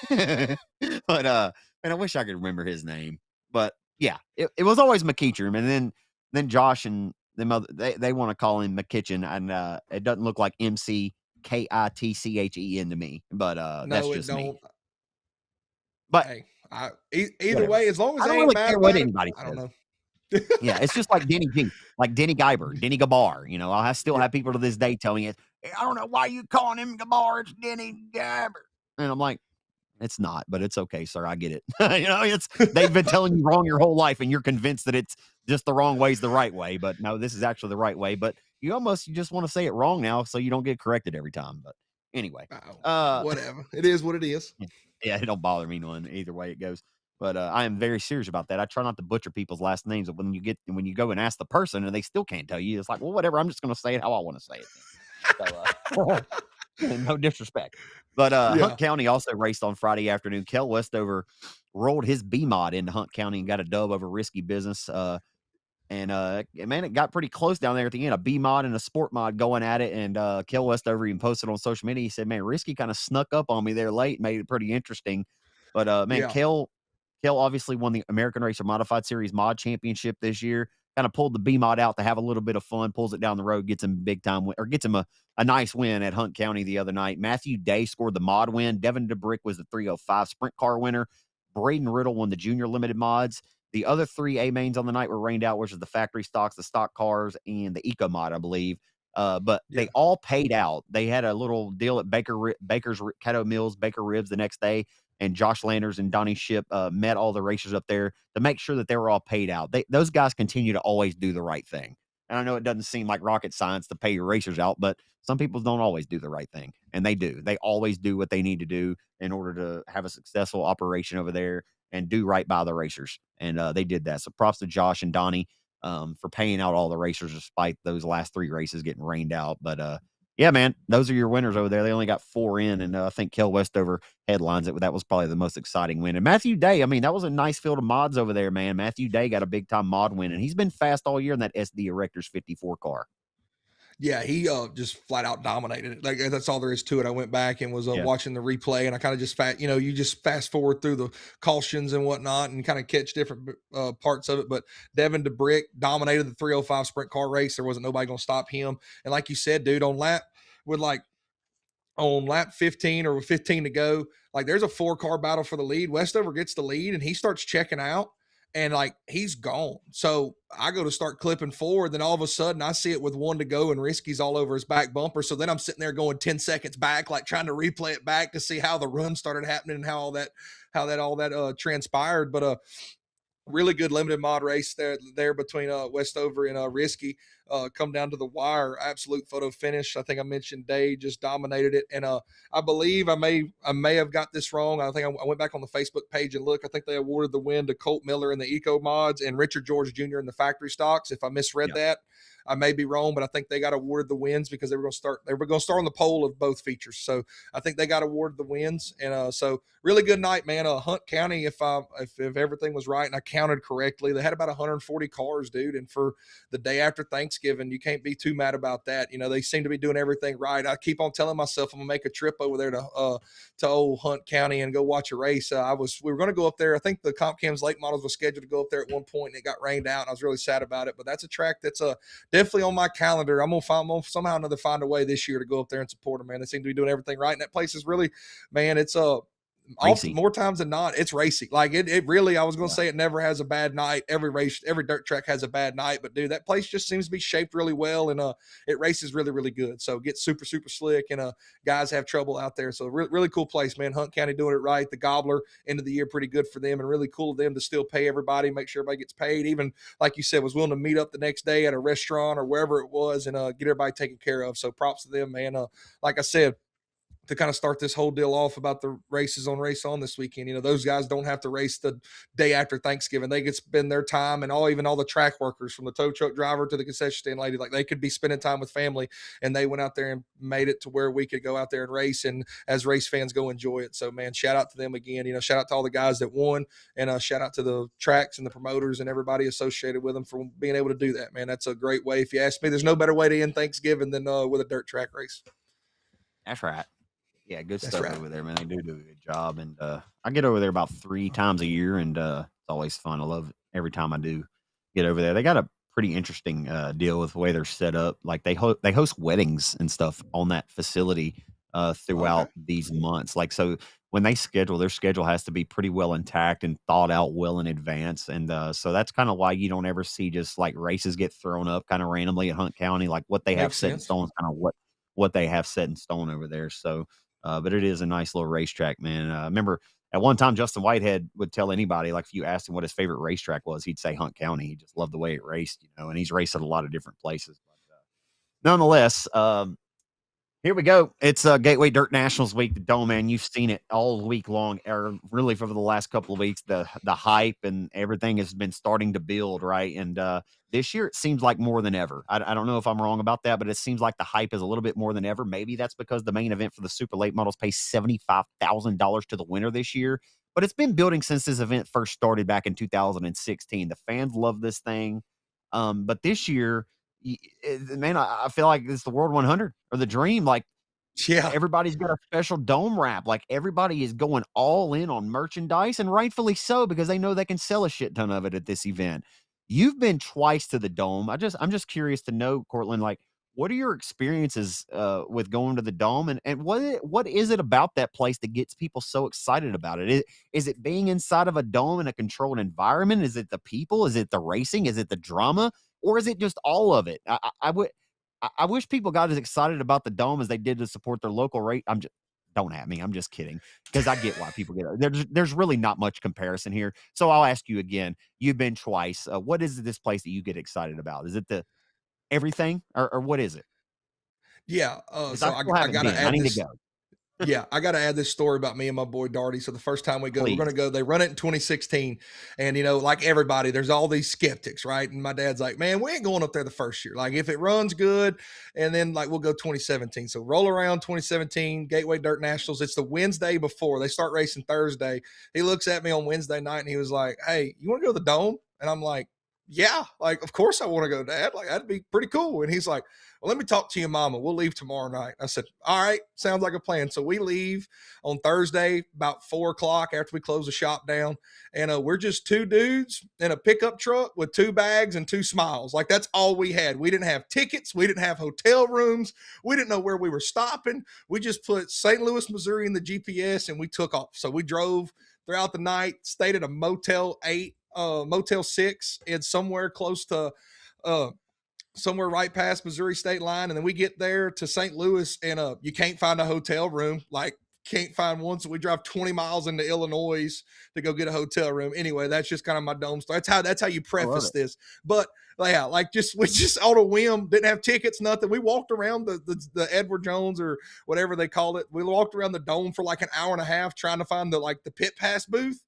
but and I wish I could remember his name. But yeah, it was always McKeechern. And then Josh and them other they want to call him McKitchen, and it doesn't look like McKitchen to me. But that's No, it just me. don't. But Hey, either whatever. way, as long as I they don't ain't really mad care what about it, anybody I don't says. know. Yeah, it's just like Denny G, like Denny Guyber, Denny Gabar. You know, I still have people to this day telling me, I don't know why you calling him Gabar. It's Denny Guyber. And I'm like, it's not, but it's okay, sir. I get it. You know, they've been telling you wrong your whole life, and you're convinced that it's just the wrong way is the right way. But no, this is actually the right way. But you just want to say it wrong now, so you don't get corrected every time. But anyway, Whatever. It is what it is. yeah, it don't bother me none either way it goes. But I am very serious about that. I try not to butcher people's last names. But when you go and ask the person and they still can't tell you, it's like, well, whatever. I'm just going to say it how I want to say it. So, no disrespect. But Hunt County also raced on Friday afternoon. Kel Westover rolled his B mod into Hunt County and got a dub over Risky Business. And man, it got pretty close down there at the end. A B mod and a sport mod going at it. And Kel Westover even posted on social media. He said, "Man, Risky kind of snuck up on me there late, made it pretty interesting." But man, Kel obviously won the American Racer Modified Series Mod Championship this year. Kind of pulled the B mod out to have a little bit of fun. Pulls it down the road, gets him big time win, or gets him a nice win at Hunt County the other night. Matthew Day scored the mod win. Devin DeBrick was the 305 sprint car winner. Braden Riddle won the junior limited mods. The other three A mains on the night were rained out, which is the factory stocks, the stock cars, and the eco mod, I believe. But they all paid out. They had a little deal at Baker's Caddo Mills, Baker Ribs the next day, and Josh Landers and Donnie Ship met all the racers up there to make sure that they were all paid out. Those guys continue to always do the right thing. And I know it doesn't seem like rocket science to pay your racers out, but some people don't always do the right thing, and they do. They always do what they need to do in order to have a successful operation over there and do right by the racers. And they did that. So props to Josh and Donnie for paying out all the racers despite those last three races getting rained out. But yeah, man, those are your winners over there. They only got 4 in, and I think Kel Westover headlines it. That was probably the most exciting win. And Matthew Day, I mean, that was a nice field of mods over there, man. Matthew Day got a big time mod win, and he's been fast all year in that SD Erectors 54 car. Yeah, he just flat out dominated it. Like that's all there is to it. I went back and was watching the replay, and I kind of just you just fast forward through the cautions and whatnot, and kind of catch different parts of it. But Devin DeBrick dominated the 305 sprint car race. There wasn't nobody going to stop him. And like you said, dude, on lap 15 or 15 to go, like there's a 4-car battle for the lead. Westover gets the lead, and he starts checking out. And like he's gone. So I go to start clipping forward. Then all of a sudden I see it with 1 to go and Risky's all over his back bumper. So then I'm sitting there going 10 seconds back, like trying to replay it back to see how the run started happening and how all that transpired. But really good limited mod race there between Westover and Risky. Come down to the wire, absolute photo finish. I think I mentioned Day just dominated it, and I believe I may have got this wrong. I think I went back on the Facebook page and look. I think they awarded the win to Colt Miller in the Eco Mods and Richard George Jr. in the factory stocks. If I misread that, I may be wrong, but I think they got awarded the wins because they were going to start on the pole of both features. So I think they got awarded the wins, and so really good night, man. Hunt County, if everything was right and I counted correctly, they had about 140 cars, dude. And for the day after Thanksgiving, you can't be too mad about that. You know, they seem to be doing everything right. I keep on telling myself I'm gonna make a trip over there to old Hunt County and go watch a race. We were going to go up there. I think the Comp Cam's late models was scheduled to go up there at one point, and it got rained out, and I was really sad about it. But that's a track that's definitely on my calendar. I'm gonna somehow or another find a way this year to go up there and support them, man. They seem to be doing everything right, and that place is really, man, it's often Racy. more times than not, it's racy. Like it really, I was going to Yeah. say it never has a bad night. Every dirt track has a bad night, but dude, that place just seems to be shaped really well, and it races really, really good. So it gets super, super slick, and guys have trouble out there. So really cool place, man. Hunt County doing it right. The Gobbler end of the year pretty good for them, and really cool of them to still pay everybody, make sure everybody gets paid. Even like you said, was willing to meet up the next day at a restaurant or wherever it was, and get everybody taken care of. So props to them, man. Like I said, to kind of start this whole deal off about the races on RaceON this weekend. Those guys don't have to race the day after Thanksgiving. They get spend their time, and even all the track workers, from the tow truck driver to the concession stand lady, like they could be spending time with family, and they went out there and made it to where we could go out there and race, and as race fans go enjoy it. So man, shout out to them again. Shout out to all the guys that won, and shout out to the tracks and the promoters and everybody associated with them for being able to do that. Man, that's a great way. If you ask me, there's no better way to end Thanksgiving than with a dirt track race. That's right. Yeah, good That's stuff right. over there, man. They do a good job, and I get over there about 3 times a year, and it's always fun. I love every time I do get over there. They got a pretty interesting deal with the way they're set up. Like they host weddings and stuff on that facility Okay. throughout these months. Like so, when they schedule, their schedule has to be pretty well intact and thought out well in advance, and so that's kind of why you don't ever see just like races get thrown up kind of randomly at Hunt County. Like what they have Makes set in sense. stone is kind of what they have set in stone over there. So but it is a nice little racetrack, man. I remember at one time Justin Whitehead would tell anybody, like if you asked him what his favorite racetrack was, he'd say Hunt County. He just loved the way it raced, and he's raced at a lot of different places. But nonetheless, here we go. It's Gateway Dirt Nationals week. The Dome, man, you've seen it all week long, or really for the last couple of weeks. The hype and everything has been starting to build, right? And this year it seems like more than ever. I don't know if I'm wrong about that, but it seems like the hype is a little bit more than ever. Maybe that's because the main event for the super late models pays $75,000 to the winner this year. But it's been building since this event first started back in 2016. The fans love this thing. But this year, man, I feel like it's the World 100 or the dream. Like Yeah. everybody's got a special dome wrap. Like everybody is going all in on merchandise, and rightfully so because they know they can sell a shit ton of it at this event. You've been twice to the dome. I'm just curious to know, Cortland, like what are your experiences with going to the dome, and what is it about that place that gets people so excited about it? Is it being inside of a dome in a controlled environment? Is it the people? Is it the racing? Is it the drama? Or is it just all of it? I wish people got as excited about the dome as they did to support their local rate. I'm just don't at me. I'm just kidding because I get why people get it. There's really not much comparison here. So I'll ask you again. You've been twice. What is this place that you get excited about? Is it the everything or what is it? Yeah. Because I So still I haven't got to been. I add need to this. go. Yeah, I got to add this story about me and my boy Darty. So the first time we go, we're going Please. to go. They run it in 2016, and like everybody, there's all these skeptics, right? And my dad's like, "Man, we ain't going up there the first year. Like if it runs good, and then like we'll go 2017." So roll around 2017 Gateway Dirt Nationals. It's the Wednesday before they start racing Thursday. He looks at me on Wednesday night and he was like, "Hey, you want to go to the Dome?" And I'm like, "Yeah, like of course I want to go, Dad. Like that'd be pretty cool." And he's like, "Well, let me talk to your mama. We'll leave tomorrow night." I said, "All right, sounds like a plan." So we leave on Thursday about 4 o'clock after we close the shop down. And we're just two dudes in a pickup truck with 2 bags and 2 smiles. Like that's all we had. We didn't have tickets. We didn't have hotel rooms. We didn't know where we were stopping. We just put St. Louis, Missouri in the GPS and we took off. So we drove throughout the night, stayed at a Motel 8, Motel 6 in somewhere close to uh, somewhere right past Missouri state line. And then we get there to St. Louis and you can't find a hotel room. Like can't find one. So we drive 20 miles into Illinois to go get a hotel room. Anyway, that's just kind of my dome story. That's how you I love preface it. this. But yeah, like we just on a whim, didn't have tickets, nothing. We walked around the Edward Jones or whatever they called it. We walked around the dome for like an hour and a half trying to find the pit pass booth,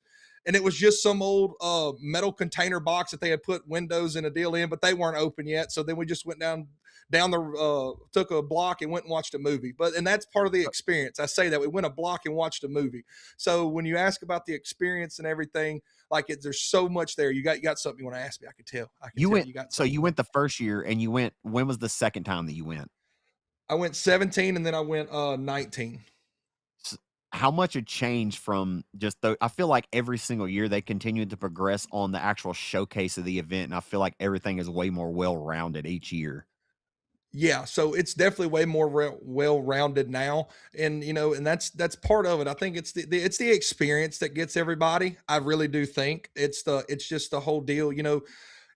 and it was just some old metal container box that they had put windows and a deal in, but they weren't open yet. So then we just went down the took a block and went and watched a movie. And that's part of the experience. I say that we went a block and watched a movie. So when you ask about the experience and everything, there's so much there. You got something you want to ask me? I could tell. I could You tell went. you got So something you for me. went the first year, and you went. When was the second time that you went? I went 17 and then I went 19. S How much had changed from just the I feel like every single year they continue to progress on the actual showcase of the event, and I feel like everything is way more well-rounded each year. Yeah, so it's definitely way more well-rounded now, and and that's part of it. I think it's it's the experience that gets everybody. I really do think it's just the whole deal.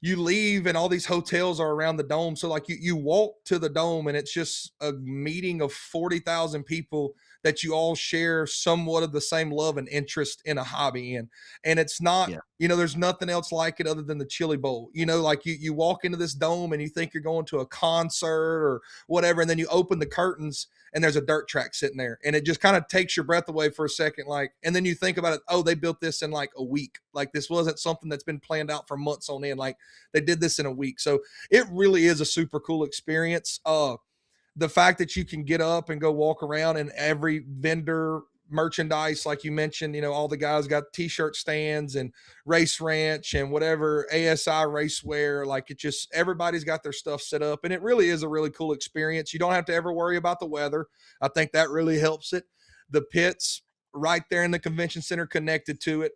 You leave and all these hotels are around the dome. So like you walk to the dome and it's just a meeting of 40,000 people that you all share somewhat of the same love and interest in a hobby in. And it's not, Yeah. there's nothing else like it other than the Chili Bowl. Like you walk into this dome and you think you're going to a concert or whatever, and then you open the curtains and there's a dirt track sitting there, and it just kind of takes your breath away for a second. Like, and then you think about it, oh, they built this in like a week. Like, this wasn't something that's been planned out for months on end. Like, they did this in a week. So it really is a super cool experience. The fact that you can get up and go walk around, and every vendor merchandise, like you mentioned, all the guys got t-shirt stands and Race Ranch and whatever ASI racewear. Like, it just, everybody's got their stuff set up, and it really is a really cool experience. You don't have to ever worry about the weather. I think that really helps it. The pits right there in the convention center connected to it.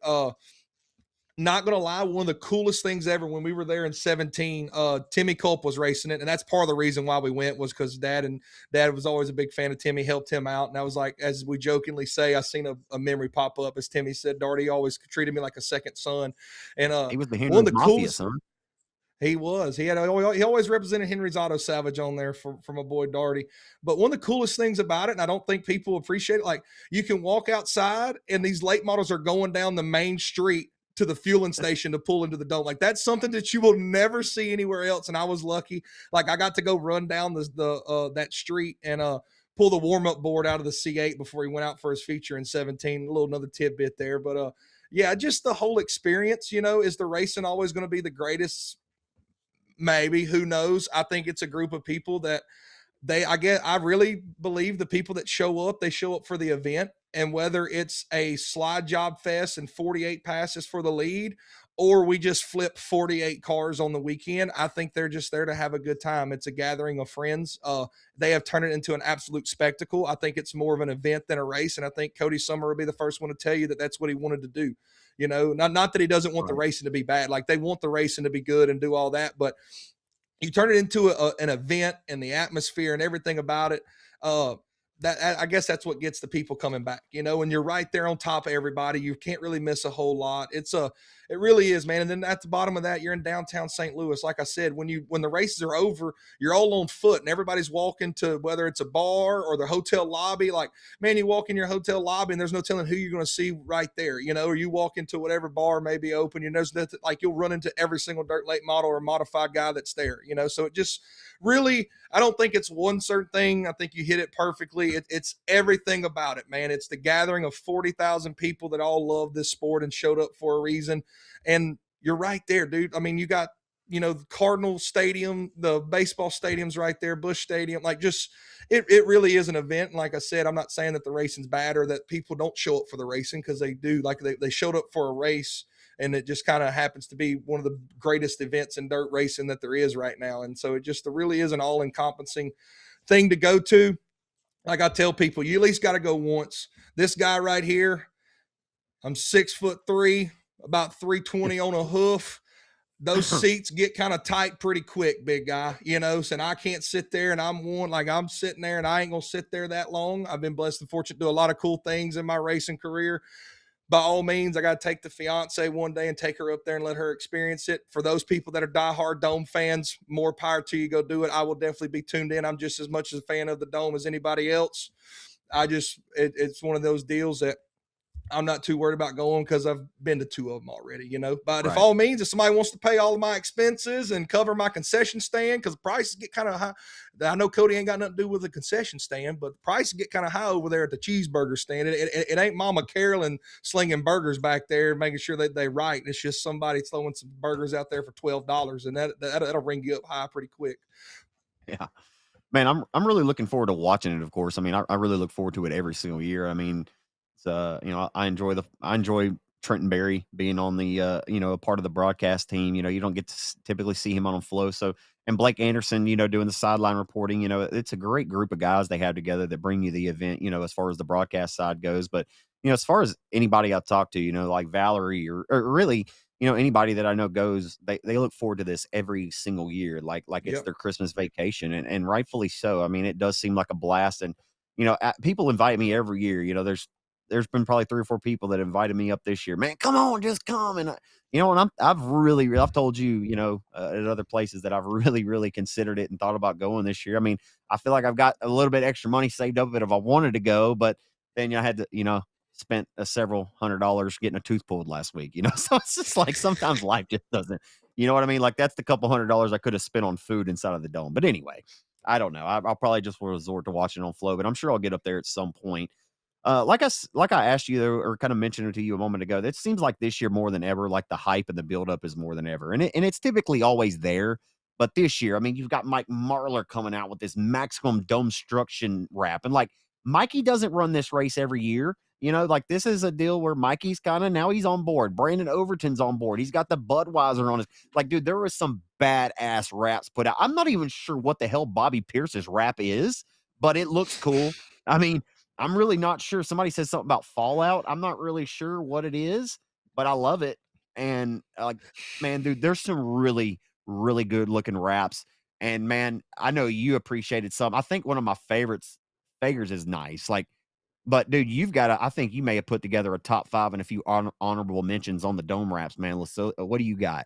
Not gonna lie, one of the coolest things ever when we were there in 17, Timmy Culp was racing it, and that's part of the reason why we went, was because dad was always a big fan of Timmy, helped him out. And I was like, as we jokingly say, I seen a memory pop up, as Timmy said, Darty always treated me like a second son. And He was the one of Henry's the Mafia, coolest, son. he was. He always represented Henry's Auto Salvage on there for my boy Darty. But one of the coolest things about it, and I don't think people appreciate it, like, you can walk outside and these late models are going down the main street to the fueling station to pull into the dome. Like, that's something that you will never see anywhere else. And I was lucky. Like, I got to go run down the that street and pull the warm-up board out of the C8 before he went out for his feature in 17. A little another tidbit there. But yeah, just the whole experience, is the racing always going to be the greatest? Maybe, who knows? I think it's a group of people that I really believe the people that show up, they show up for the event. And whether it's a slide job fest and 48 passes for the lead, or we just flip 48 cars on the weekend, I think they're just there to have a good time. It's a gathering of friends. They have turned it into an absolute spectacle. I think it's more of an event than a race. And I think Cody Summer will be the first one to tell you that that's what he wanted to do. Not that he doesn't want the Right. racing to be bad. Like, they want the racing to be good and do all that, but you turn it into an event, and the atmosphere and everything about it. That, I guess that's what gets the people coming back, and you're right there on top of everybody. You can't really miss a whole lot. It really is, man. And then at the bottom of that, you're in downtown St. Louis. Like I said, when the races are over, you're all on foot and everybody's walking to, whether it's a bar or the hotel lobby. Like, man, you walk in your hotel lobby and there's no telling who you're going to see right there, or you walk into whatever bar may be open, there's nothing, like, you'll run into every single dirt late model or modified guy that's there, so it just really, I don't think it's one certain thing. I think you hit it perfectly. It's everything about it, man. It's the gathering of 40,000 people that all love this sport and showed up for a reason. And you're right there, dude. I mean, you got, the Cardinal Stadium, the baseball stadium's right there, Busch Stadium. Like, just, it really is an event. And like I said, I'm not saying that the racing's bad or that people don't show up for the racing, because they do. Like, they showed up for a race, and it just kind of happens to be one of the greatest events in dirt racing that there is right now. And so it really is an all-encompassing thing to go to. Like, I tell people, you at least got to go once. This guy right here, I'm 6'3", about 320 on a hoof. Those seats get kind of tight pretty quick, big guy, so I can't sit there, and I'm sitting there, and I ain't going to sit there that long. I've been blessed and fortunate to do a lot of cool things in my racing career. By all means, I got to take the fiance one day and take her up there and let her experience it. For those people that are diehard Dome fans, more power to you. Go do it. I will definitely be tuned in. I'm just as much as a fan of the Dome as anybody else. It's one of those deals that I'm not too worried about going, because I've been to two of them already, But if Right. all means, if somebody wants to pay all of my expenses and cover my concession stand, because the prices get kind of high. I know Cody ain't got nothing to do with the concession stand, but the prices get kind of high over there at the cheeseburger stand. It ain't Mama Carolyn slinging burgers back there, making sure that they right. It's just somebody throwing some burgers out there for $12, and that'll ring you up high pretty quick. Yeah. Man, I'm really looking forward to watching it, of course. I mean, I really look forward to it every single year. I mean, it's I enjoy Trenton Berry being on the a part of the broadcast team. You don't get to typically see him on flow. So, and Blake Anderson, doing the sideline reporting. It's a great group of guys they have together that bring you the event, as far as the broadcast side goes. But as far as anybody I've talked to, like Valerie or really, anybody that I know goes, they look forward to this every single year, like it's Yep. their Christmas vacation, and rightfully so. I mean, it does seem like a blast, and people invite me every year. There's been probably 3 or 4 people that invited me up this year. Man, come on, just come, and and I've told you, at other places that I've really, really considered it and thought about going this year. I mean, I feel like I've got a little bit extra money saved up, but if I wanted to go, but then I had to, spent several $100 getting a tooth pulled last week, so it's just like sometimes life just doesn't, you know what I mean? Like that's the couple $100 I could have spent on food inside of the dome. But anyway, I don't know. I'll probably just resort to watching on flow, but I'm sure I'll get up there at some point. Like I asked you or kind of mentioned it to you a moment ago, it seems like this year more than ever, like the hype and the buildup is more than ever, and it's typically always there. But this year, I mean, you've got Mike Marlar coming out with this maximum dome struction wrap, and like Mikey doesn't run this race every year. Like this is a deal where Mikey's kind of now he's on board. Brandon Overton's on board. He's got the Budweiser on his. Like, dude, there was some badass wraps put out. I'm not even sure what the hell Bobby Pierce's wrap is, but it looks cool. I mean, I'm really not sure. Somebody said something about Fallout. I'm not really sure what it is, but I love it. And like, man, dude, there's some really, really good looking wraps. And man, I know you appreciated some. I think one of my favorites, Fagers is nice. Like, but dude, I think you may have put together a top 5 and a few honorable mentions on the dome wraps, man. So what do you got?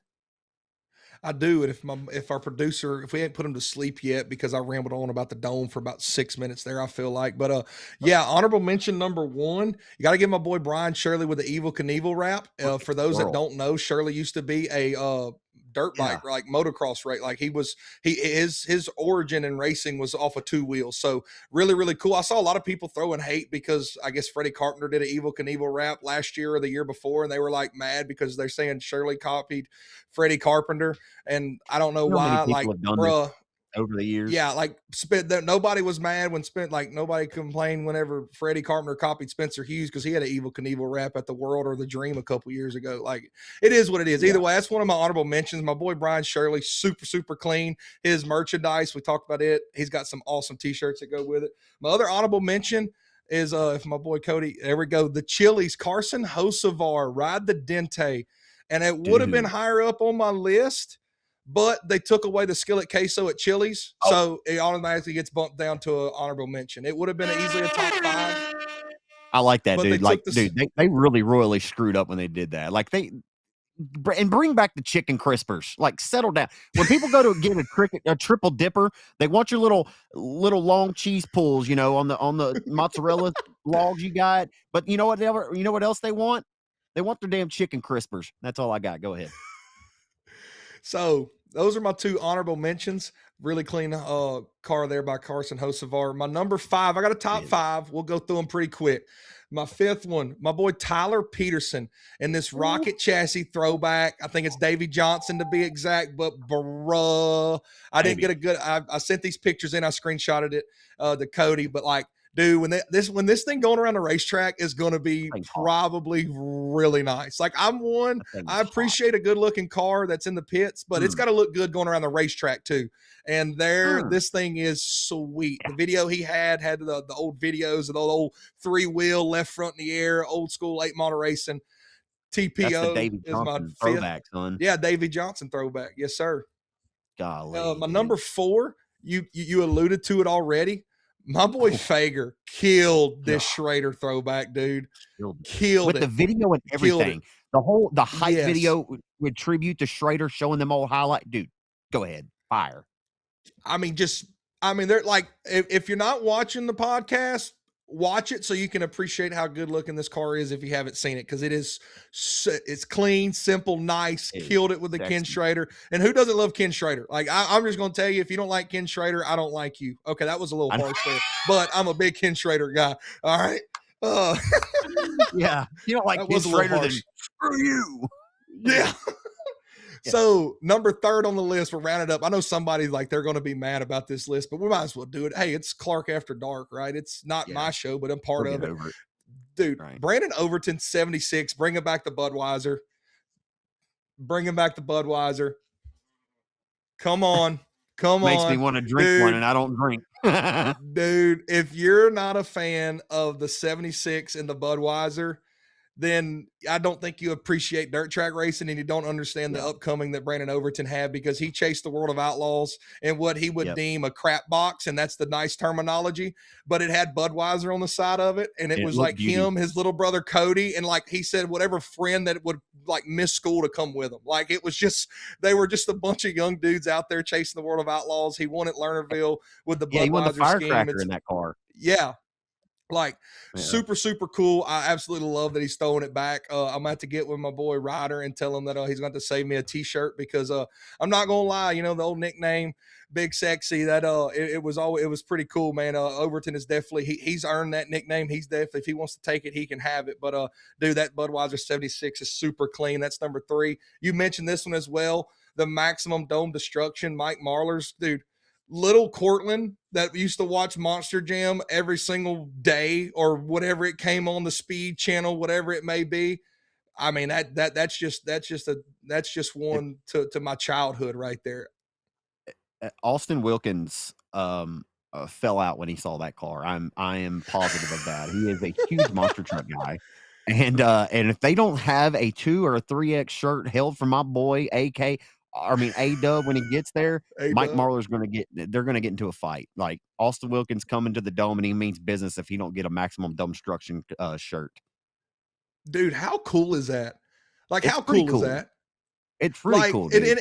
I do. And if our producer, if we ain't put him to sleep yet, because I rambled on about the dome for about 6 minutes there, I feel like. But yeah, honorable mention number one, you got to give my boy Brian Shirley with the Evil Knievel rap. For those that don't know, Shirley used to be a dirt Yeah. bike, like motocross race. Like his origin in racing was off of 2 wheels. So really, really cool. I saw a lot of people throwing hate because I guess Freddie Carpenter did an Evil Knievel rap last year or the year before, and they were like mad because they're saying Shirley copied Freddie Carpenter. And I don't know Many why, people like, have done this bruh, over the years. yeah, like nobody was mad when like nobody complained whenever Freddie Carpenter copied Spencer Hughes because he had an Evil Knievel rap at the World or the Dream a couple years ago. Like, it is what it is. Yeah. Either way, that's one of my honorable mentions. My boy Brian Shirley, super, super clean. His merchandise, we talked about it. He's got some awesome t-shirts that go with it. My other honorable mention is if my boy Cody, there we go, the Chili's Carson Hocevar Ride the Dente. And it would have been Dude. higher up on my list, but they took away the skillet queso at Chili's, Oh, so it automatically gets bumped down to an honorable mention. It would have been easily a top 5, I like that, but they dude. Like, took this. dude, they really royally screwed up when they did that. Like and bring back the chicken crispers. Like, settle down. When people go to get a triple dipper, they want your little long cheese pulls, on the mozzarella logs you got. But you know what else they want? They want their damn chicken crispers. That's all I got. Go ahead. So those are my 2 honorable mentions. Really clean car there by Carson Hocevar. My number 5, I got a top 5. We'll go through them pretty quick. My 5th one, my boy Tyler Peterson in this rocket chassis throwback. I think it's Davy Johnson to be exact, but bruh, I didn't get a good. I sent these pictures in. I screenshotted it to Cody, but like, dude, when this thing going around the racetrack is going to be probably really nice. Like, I appreciate a good looking car that's in the pits, but it's got to look good going around the racetrack too. And this thing is sweet. The video he had the old videos of the old 3-wheel left front in the air, old school late model racing. TPO That's the Davy is my Johnson 5th throwback, son. Yeah, Davy Johnson throwback. Yes, sir. Golly, My dude. number 4, you alluded to it already. My boy Fager killed this Schrader throwback, dude. Killed with it. the video and everything. The hype video with tribute to Schrader, showing them all highlight. Dude, go ahead, fire. I mean, they're like, if you're not watching the podcast, watch it so you can appreciate how good looking this car is if you haven't seen it, because it's clean, simple, nice. Killed it with the Ken Schrader. And who doesn't love Ken Schrader? Like, I'm just going to tell you, if you don't like Ken Schrader, I don't like you. Okay, that was a little harsh there, but I'm a big Ken Schrader guy. All right. Yeah, you don't like Ken Schrader, then screw you. Yeah. So number 3rd on the list, we'll round it up. I know somebody's like, they're going to be mad about this list, but we might as well do it. Hey, it's Clark After Dark, right? It's not my show, but I'm part of it. Dude, right. Brandon Overton, 76, bringing back the Budweiser. Come on. Come Makes me on, want to drink one, dude. and I don't drink. Dude, if you're not a fan of the 76 and the Budweiser, then I don't think you appreciate dirt track racing, and you don't understand the Yeah. upcoming that Brandon Overton had, because he chased the World of Outlaws in what he would Yep. deem a crap box, and that's the nice terminology, but it had Budweiser on the side of it, and it It was looked like beauty. him, his little brother Cody, and like he said, whatever friend that would like miss school to come with him. Like it was just, they were just a bunch of young dudes out there chasing the World of Outlaws. He won at Lernerville with the Yeah, he won the Budweiser scheme. firecracker It's, in that car. yeah, like Yeah. super, super cool. I absolutely love that he's throwing it back. I'm gonna have to get with my boy Ryder and tell him that he's going to save me a t-shirt, because I'm not gonna lie, you know, the old nickname Big Sexy, that it was pretty cool, man. Overton is definitely, he's earned that nickname. He's definitely, if he wants to take it, he can have it. But dude, that Budweiser 76 is super clean. That's number 3. You mentioned this one as well, the Maximum Dome Destruction, Mike Marlar's, dude. Little Cortland that used to watch Monster Jam every single day or whatever it came on the Speed channel, whatever it may be. I mean, that's just one to my childhood right there. Austin Wilkins fell out when he saw that car. I am positive of that. He is a huge monster truck guy. And if they don't have a 2 or a 3X shirt held for my boy A-Dub when he gets there, Mike Marlar's they're gonna get into a fight. Like Austin Wilkins coming to the Dome, and he means business if he don't get a Maximum Dome Destruction shirt. Dude, how cool is that? Like, It's how pretty cool is cool. that? It's really Like, cool, dude.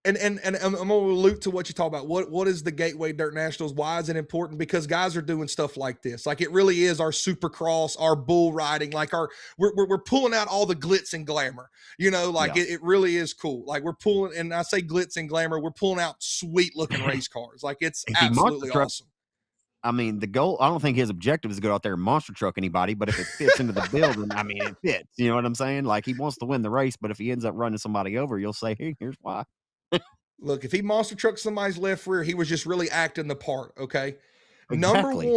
and I'm gonna allude to what you talk about. What is the Gateway Dirt Nationals? Why is it important? Because guys are doing stuff like this. Like it really is our Supercross, our bull riding. Like we're pulling out all the glitz and glamour. You know, like Yeah. it really is cool. Like we're pulling, and I say glitz and glamour, we're pulling out sweet looking race cars. Like it's If he monster absolutely truck, awesome. I mean, the goal, I don't think his objective is to go out there and monster truck anybody, but if it fits into the build, then I mean, it fits. You know what I'm saying? Like he wants to win the race, but if he ends up running somebody over, you'll say, hey, here's why. Look, if he monster trucked somebody's left rear, he was just really acting the part. Okay. Exactly.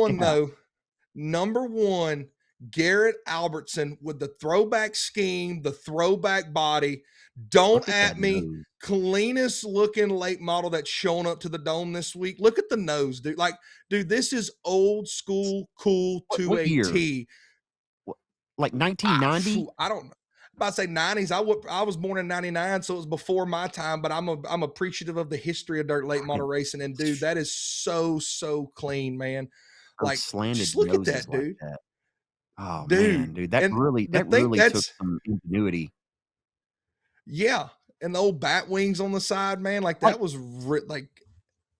Number one, Garrett Albertson with the throwback scheme, the throwback body. Don't Look at at that me. nose. Cleanest looking late model that's shown up to the Dome this week. Look at the nose, dude. Like, dude, this is old school cool to What a year? T. Like 1990? I don't know. About to say 90s. I was born in 99, so it was before my time, but I'm appreciative of the history of dirt late model racing. And dude, that is so clean, man. Like, slanted just look at noses that, like dude. that. Oh Dude. man, dude, that And really took some ingenuity. yeah. And the old bat wings on the side, man. Like that was like.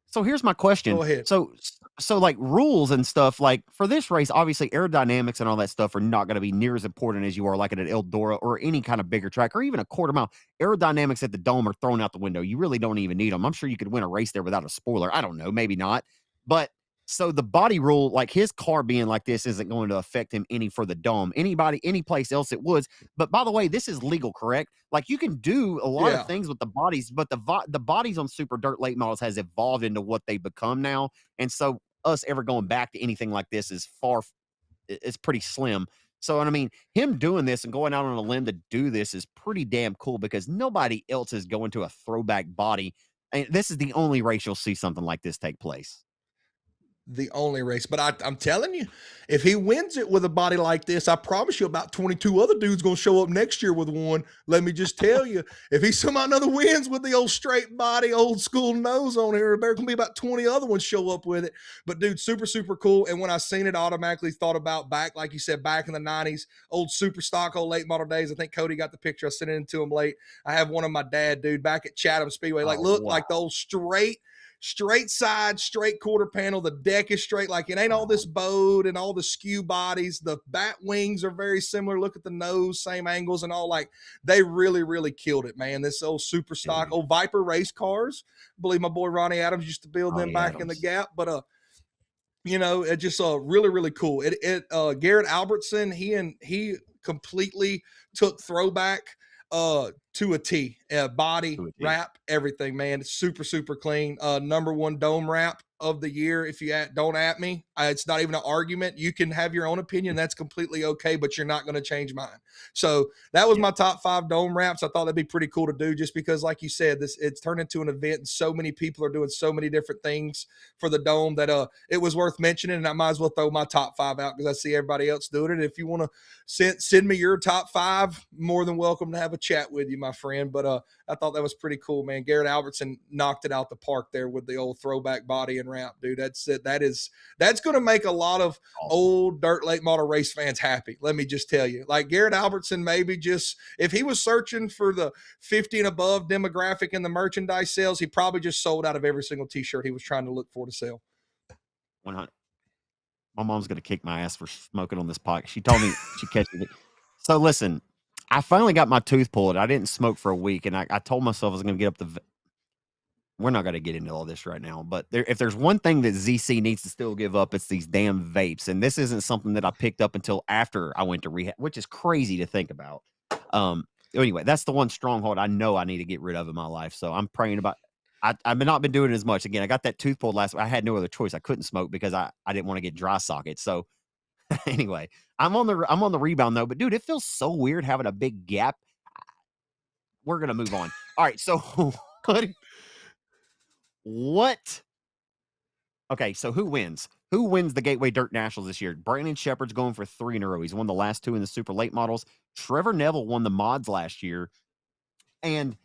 So here's my question. Go ahead. So like rules and stuff, like for this race, obviously aerodynamics and all that stuff are not going to be near as important as you are like at an Eldora or any kind of bigger track or even a quarter mile. Aerodynamics at the Dome are thrown out the window. You really don't even need them. I'm sure you could win a race there without a spoiler. I don't know, maybe not. But so the body rule, like his car being like this isn't going to affect him any for the Dome. Any place else it would. But by the way, this is legal, correct? Like you can do a lot of things with the bodies, but the bodies on super dirt late models has evolved into what they become now. And so us ever going back to anything like this is it's pretty slim. So, and I mean, him doing this and going out on a limb to do this is pretty damn cool because nobody else is going to a throwback body. And this is the only race you'll see something like this take place. The only race. But I'm telling you, if he wins it with a body like this, I promise you about 22 other dudes going to show up next year with one. Let me just tell you, if he somehow another wins with the old straight body, old school nose on here, there going to be about 20 other ones show up with it. But dude, super, super cool. And when I seen it, I automatically thought about back, like you said, back in the 90s, old super stock, old late model days. I think Cody got the picture. I sent it into him late. I have one of my dad, dude, back at Chatham Speedway. Like, look, like the old straight side, straight quarter panel. The deck is straight. Like it ain't all this bowed and all the skew bodies. The bat wings are very similar. Look at the nose, same angles and all. Like they really, really killed it, man. This old super stock, old Viper race cars. I believe my boy Ronnie Adams used to build them back in the Gap. But you know, it just really, really cool. Garrett Albertson, he completely took throwback. to a T. Body, To a T. wrap, everything, man. It's super, super clean. Number one dome wrap of the year. If you don't at me, it's not even an argument. You can have your own opinion. That's completely okay, but you're not going to change mine. So that was my top 5 dome wraps. I thought that'd be pretty cool to do just because, like you said, it's turned into an event and so many people are doing so many different things for the dome that it was worth mentioning. And I might as well throw my top 5 out because I see everybody else doing it. If you want to send me your top 5, more than welcome to have a chat with you, my friend. But I thought that was pretty cool, man. Garrett Albertson knocked it out the park there with the old throwback body and wrap, dude. That's it. That's going to make a lot of old dirt late model race fans happy. Let me just tell you, like Garrett Albertson, maybe just if he was searching for the 50 and above demographic in the merchandise sales, he probably just sold out of every single t-shirt he was trying to look for to sell. 100. My mom's going to kick my ass for smoking on this pot. She told me she catches it. So listen, I finally got my tooth pulled. I didn't smoke for a week, and I told myself I was going to get up the. We're not going to get into all this right now, but if there's one thing that ZC needs to still give up, it's these damn vapes. And this isn't something that I picked up until after I went to rehab, which is crazy to think about. Anyway, that's the one stronghold I know I need to get rid of in my life. So I'm praying about. I've not been doing it as much. Again, I got that tooth pulled last week. I had no other choice. I couldn't smoke because I didn't want to get dry sockets. So anyway, I'm on the rebound though. But dude, it feels so weird having a big gap. We're gonna move on. All right, so what? Okay, so who wins? Who wins the Gateway Dirt Nationals this year? Brandon Shepard's going for 3 in a row. He's won the last 2 in the super late models. Trevor Neville won the mods last year. And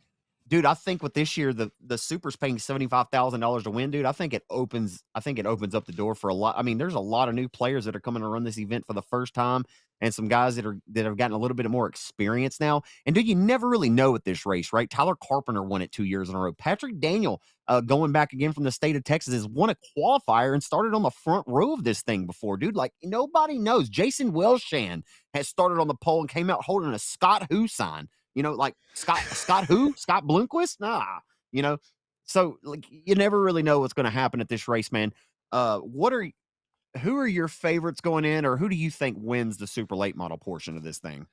dude, I think with this year, the super's paying $75,000 to win, dude. I think it opens up the door for a lot. I mean, there's a lot of new players that are coming to run this event for the first time, and some guys that have gotten a little bit more experience now. And dude, you never really know with this race, right? Tyler Carpenter won it 2 years in a row. Patrick Daniel, going back again from the state of Texas, has won a qualifier and started on the front row of this thing before, dude. Like, nobody knows. Jason Welshan has started on the pole and came out holding a Scott Who sign. You know, like Scott who? Scott Bloomquist? Nah. You know, so like you never really know what's going to happen at this race, man. Who are your favorites going in, or who do you think wins the super late model portion of this thing?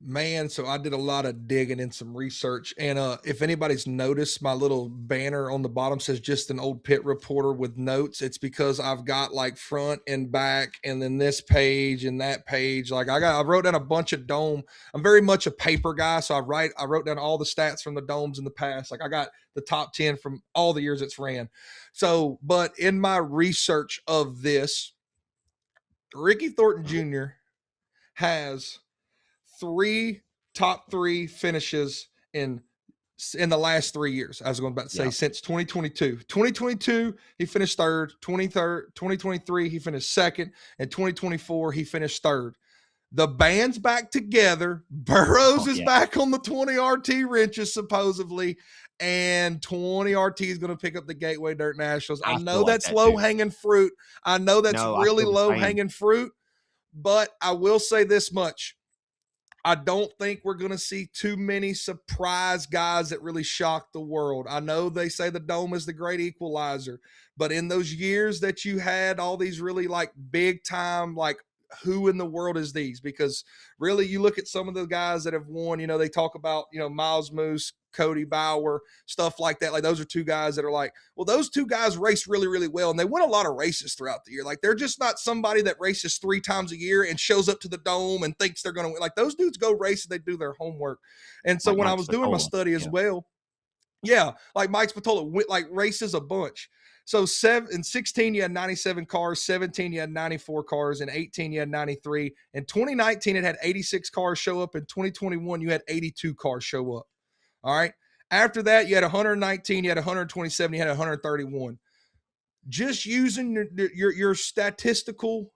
Man, so I did a lot of digging and some research. And if anybody's noticed, my little banner on the bottom says just an old pit reporter with notes. It's because I've got like front and back and then this page and that page. Like I wrote down a bunch of dome. I'm very much a paper guy. So I wrote down all the stats from the domes in the past. Like I got the top 10 from all the years it's ran. So, but in my research of this, Ricky Thornton Jr. has 3 top 3 finishes in the last 3 years. I was going about to say since 2022. 2022, he finished third. 2023, he finished second. And 2024, he finished third. The band's back together. Burroughs is back on the 20 RT wrenches, supposedly. And 20 RT is going to pick up the Gateway Dirt Nationals. I know that's low-hanging fruit. I know that's really low-hanging fruit. But I will say this much. I don't think we're going to see too many surprise guys that really shock the world. I know they say the dome is the great equalizer, but in those years that you had all these really like big time, like who in the world is these? Because really you look at some of the guys that have won, you know, they talk about, you know, Miles Moose, Cody Bauer, stuff like that. Like those are 2 guys that are like, well, those 2 guys race really, really well. And they win a lot of races throughout the year. Like they're just not somebody that races 3 times a year and shows up to the dome and thinks they're going to win. Like those dudes go race and they do their homework. And so like when I was doing my study as well, like Mike Spatola like races a bunch. So in 16, you had 97 cars, 17, you had 94 cars, and 18, you had 93. In 2019, it had 86 cars show up. In 2021, you had 82 cars show up. All right. After that, you had 119, you had 127, you had 131. Just using your statistical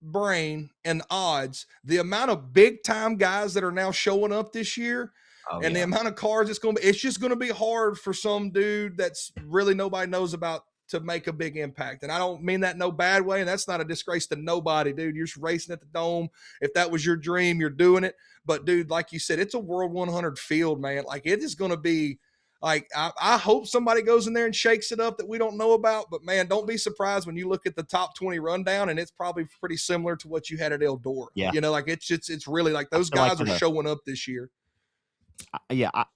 brain and odds, the amount of big time guys that are now showing up this year the amount of cars it's just going to be hard for some dude that's really nobody knows about to make a big impact. And I don't mean that in no bad way. And that's not a disgrace to nobody, dude. You're just racing at the dome. If that was your dream, you're doing it. But dude, like you said, it's a World 100 field, man. Like it is going to be like, I hope somebody goes in there and shakes it up that we don't know about, but man, don't be surprised when you look at the top 20 rundown and it's probably pretty similar to what you had at Eldora. You know, like it's really like those guys are showing up this year.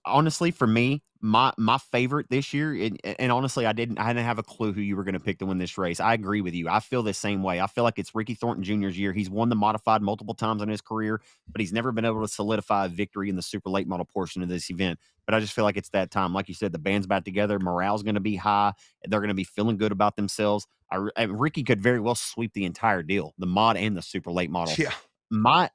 Honestly, for me, my favorite this year, and honestly, I didn't have a clue who you were going to pick to win this race. I agree with you. I feel the same way. I feel like it's Ricky Thornton Jr.'s year. He's won the modified multiple times in his career, but he's never been able to solidify a victory in the super late model portion of this event. But I just feel like it's that time. Like you said, the band's back together. Morale's going to be high. They're going to be feeling good about themselves. And Ricky could very well sweep the entire deal, the mod and the super late model. Yeah. My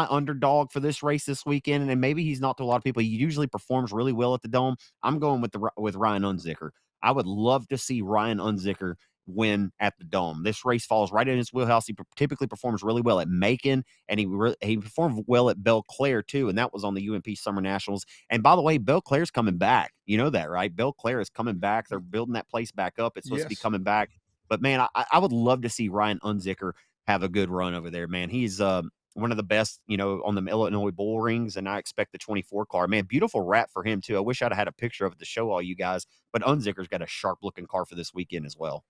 underdog for this race this weekend, and maybe he's not to a lot of people. He usually performs really well at the Dome. I'm going with Ryan Unzicker. I would love to see Ryan Unzicker win at the Dome. This race falls right in his wheelhouse. He typically performs really well at Macon, and he performed well at Belle Claire too, and that was on the UMP Summer Nationals. And by the way, Belle Claire's coming back. You know that, right? Belle Claire is coming back. They're building that place back up. It's supposed to be Yes. coming back. But man, I would love to see Ryan Unzicker have a good run over there, man. He's one of the best, on the Illinois bull rings, and I expect the 24 car. Man, beautiful wrap for him too. I wish I'd had a picture of it to show all you guys, but Unzicker's got a sharp looking car for this weekend as well.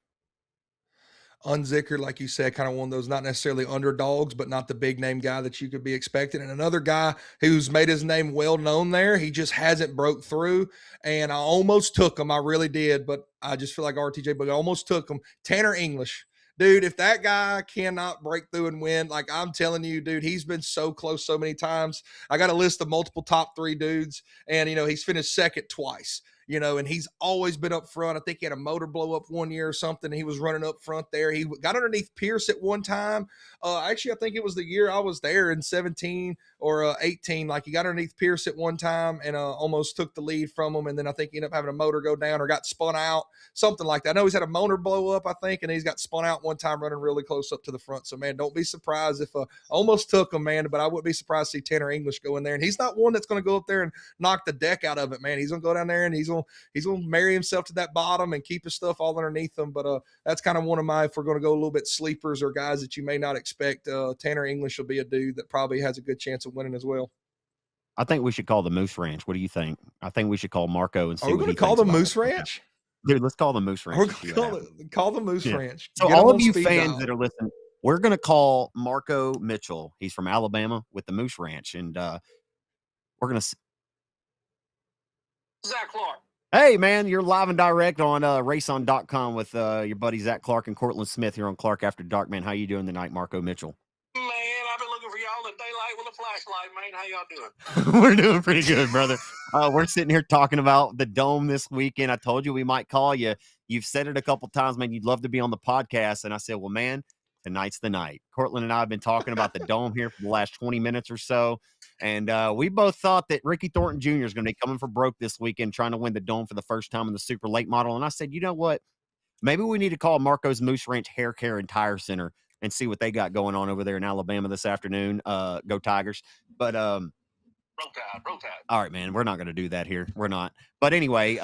Unzicker, like you said, kind of one of those not necessarily underdogs, but not the big name guy that you could be expecting. And another guy who's made his name well known there, he just hasn't broke through. And I almost took him, I really did, but I just feel like RTJ, but I almost took him. Tanner English. Dude, if that guy cannot break through and win, like I'm telling you, dude, he's been so close so many times. I got a list of multiple top 3 dudes, and he's finished second twice. And he's always been up front. I think he had a motor blow up one year or something. He was running up front there. He got underneath Pierce at one time. Actually, I think it was the year I was there in 17 or 18. Like he got underneath Pierce at one time and almost took the lead from him. And then I think he ended up having a motor go down or got spun out, something like that. I know he's had a motor blow up, I think, and he's got spun out one time running really close up to the front. So, man, don't be surprised if almost took him, man. But I wouldn't be surprised to see Tanner English go in there. And he's not one that's going to go up there and knock the deck out of it, man. He's going to go down there and he's going to marry himself to that bottom and keep his stuff all underneath him. But that's kind of one of my, if we're going to go a little bit sleepers or guys that you may not expect, Tanner English will be a dude that probably has a good chance of winning as well. I think we should call the Moose Ranch. What do you think? I think we should call Marco and see. Are we going to call the Moose Ranch? Dude, let's call the Moose Ranch. We're going to call the Moose Ranch. So all of you fans that are listening, we're going to call Marco Mitchell. He's from Alabama with the Moose Ranch. And we're going to... Zach Clark. Hey, man, you're live and direct on RaceOn.com with your buddy Zach Clark and Cortland Smith here on Clark After Dark. Man, how you doing tonight, Marco Mitchell? Man, I've been looking for y'all in daylight with a flashlight, man. How y'all doing? We're doing pretty good, brother. We're sitting here talking about the Dome this weekend. I told you we might call you. You've said it a couple times, man. You'd love to be on the podcast. And I said, well, man, tonight's the night. Cortland and I have been talking about the Dome here for the last 20 minutes or so. And we both thought that Ricky Thornton Jr. is going to be coming for broke this weekend, trying to win the Dome for the first time in the super late model. And I said, you know what? Maybe we need to call Marco's Moose Ranch Hair Care and Tire Center and see what they got going on over there in Alabama this afternoon. Go Tigers. But Roll Tide. All right, man, we're not going to do that here. We're not. But anyway,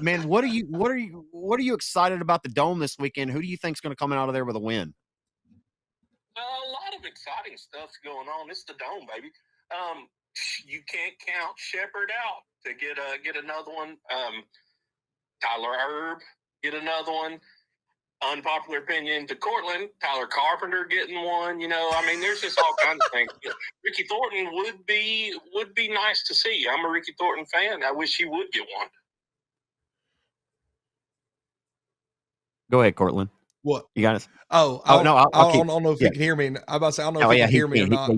man, what are you excited about the Dome this weekend? Who do you think's going to come out of there with a win? A lot of exciting stuff's going on. It's the Dome, baby. You can't count Shepard out to get another one. Tyler Erb get another one. Unpopular opinion to Cortland, Tyler Carpenter getting one. There's just all kinds of things. Ricky Thornton would be nice to see. I'm a Ricky Thornton fan. I wish he would get one. Go ahead, Cortland. What? You got us? Oh, no, I don't know if you can hear me. I'm about to say, I don't know if you can hear me or not.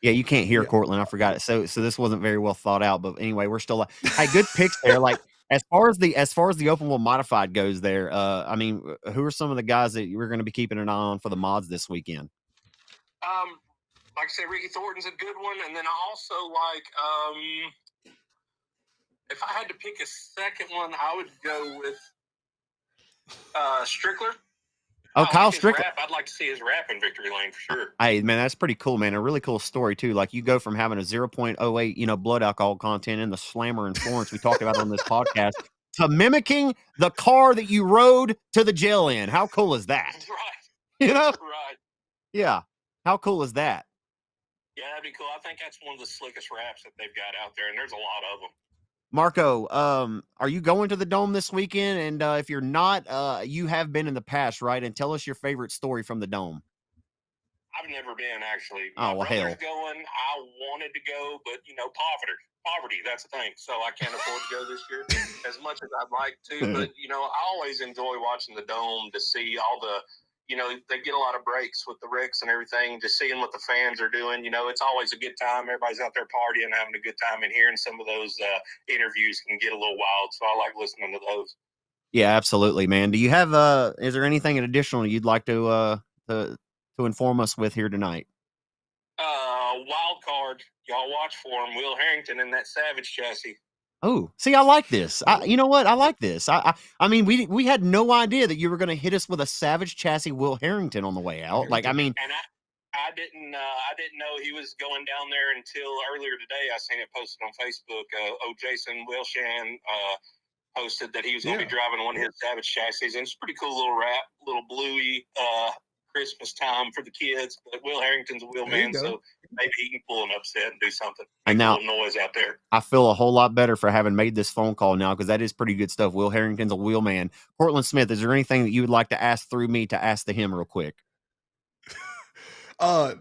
Yeah, you can't hear Cortland. I forgot it. So this wasn't very well thought out. But anyway, we're still hey, good picks there. Like as far as the open wheel modified goes, there. Who are some of the guys that we're going to be keeping an eye on for the mods this weekend? Like I said, Ricky Thornton's a good one, and then I also like. If I had to pick a second one, I would go with Strickler. Oh, Kyle Strickler. I'd like to see his rap in victory lane for sure. Hey, man, that's pretty cool, man. A really cool story, too. Like, you go from having a 0.08, blood alcohol content in the Slammer in Florence we talked about on this podcast to mimicking the car that you rode to the jail in. How cool is that? Right. Right. Yeah. How cool is that? Yeah, that'd be cool. I think that's one of the slickest raps that they've got out there, and there's a lot of them. Marco, are you going to the Dome this weekend? And if you're not, you have been in the past, right? And tell us your favorite story from the Dome. I've never been, actually. Oh, My well, brother's hell. going. I wanted to go, but, poverty, that's the thing. So I can't afford to go this year as much as I'd like to. But, I always enjoy watching the Dome to see all the, they get a lot of breaks with the Ricks and everything, just seeing what the fans are doing. It's always a good time. Everybody's out there partying, having a good time, and hearing some of those interviews can get a little wild. So I like listening to those. Yeah, absolutely, man. Do you have is there anything additional you'd like to inform us with here tonight? Wild card. Y'all watch for him. Will Harrington in that Savage chassis. Oh, see, I like this. You know what? I like this. I mean, we had no idea that you were going to hit us with a Savage chassis Will Harrington on the way out. Like, I mean, and I didn't know he was going down there until earlier today. I seen it posted on Facebook. Jason Wilshan posted that he was going to be driving one of his Savage chassis, and it's a pretty cool little wrap, little bluey Christmas time for the kids. But Will Harrington's a wheelman, so maybe he can pull an upset and do something. Make a little noise out there. I feel a whole lot better for having made this phone call now, because that is pretty good stuff. Will Harrington's a wheelman. Cortland Smith, is there anything that you would like to ask through me to ask to him real quick? No,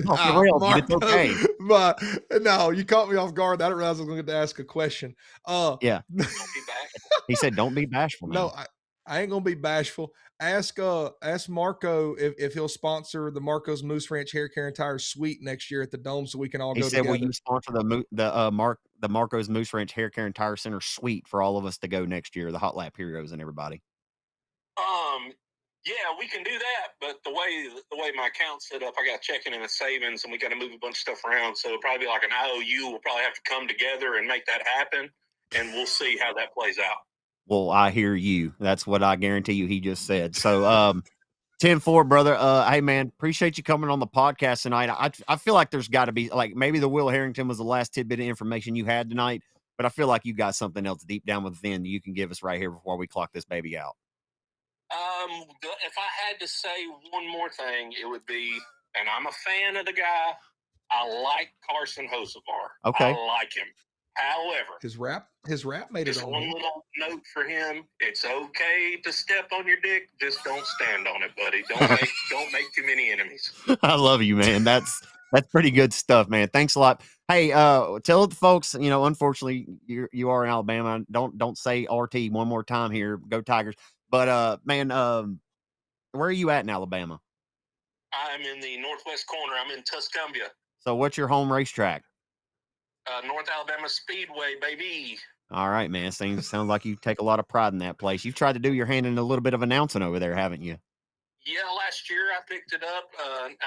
Marco, it's okay. But no, you caught me off guard. I didn't realize I was going to ask a question. Yeah. Don't be bashful. He said, "Don't be bashful." Now. No, I ain't gonna be bashful. Ask Marco if he'll sponsor the Marco's Moose Ranch Hair Care and Tire Suite next year at the Dome, so we can all go together. Will you sponsor the Marco's Moose Ranch Hair Care and Tire Center Suite for all of us to go next year? The Hot Lap Heroes and everybody. Yeah, we can do that, but the way my account's set up, I got checking in a savings, and we got to move a bunch of stuff around. So it'll probably be like an IOU. We'll probably have to come together and make that happen, and we'll see how that plays out. Well, I hear you. That's what I guarantee you he just said. So 10-4, brother. Hey, man, appreciate you coming on the podcast tonight. I feel like there's got to be, like, maybe the Will Harrington was the last tidbit of information you had tonight, but I feel like you got something else deep down within that you can give us right here before we clock this baby out. If I had to say one more thing, it would be, and I'm a fan of the guy, I like Carson Hocevar. Okay. I like him. However, his rap made it just on. One little note for him: it's okay to step on your dick, just don't stand on it, buddy. Don't make too many enemies. I love you, man. That's pretty good stuff, man. Thanks a lot. Hey, tell the folks, unfortunately you are in Alabama. Don't say RT one more time here. Go Tigers. But man, where are you at in Alabama? I'm in the northwest corner. I'm in Tuscumbia. So what's your home racetrack? North Alabama Speedway, baby. All right, man. Sounds like you take a lot of pride in that place. You've tried to do your hand in a little bit of announcing over there, haven't you? Yeah, last year I picked it up,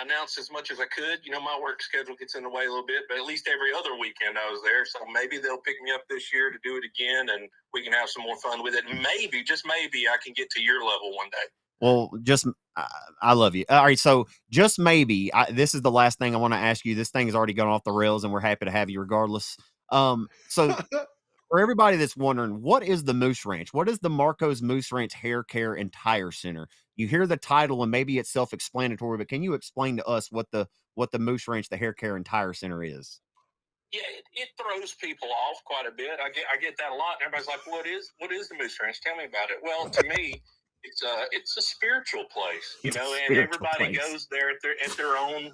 announced as much as I could. My work schedule gets in the way a little bit, but at least every other weekend I was there. So maybe they'll pick me up this year to do it again, and we can have some more fun with it. Maybe, just maybe, I can get to your level one day. Well, I love you. All right, so just maybe, this is the last thing I want to ask you. This thing has already gone off the rails, and we're happy to have you regardless. So for everybody that's wondering, what is the Moose Ranch? What is the Marco's Moose Ranch Hair Care and Tire Center? You hear the title, and maybe it's self-explanatory, but can you explain to us what the Moose Ranch, the Hair Care and Tire Center is? Yeah, it throws people off quite a bit. I get that a lot. And everybody's like, what is the Moose Ranch? Tell me about it. Well, to me, it's a spiritual place, and everybody goes there at their own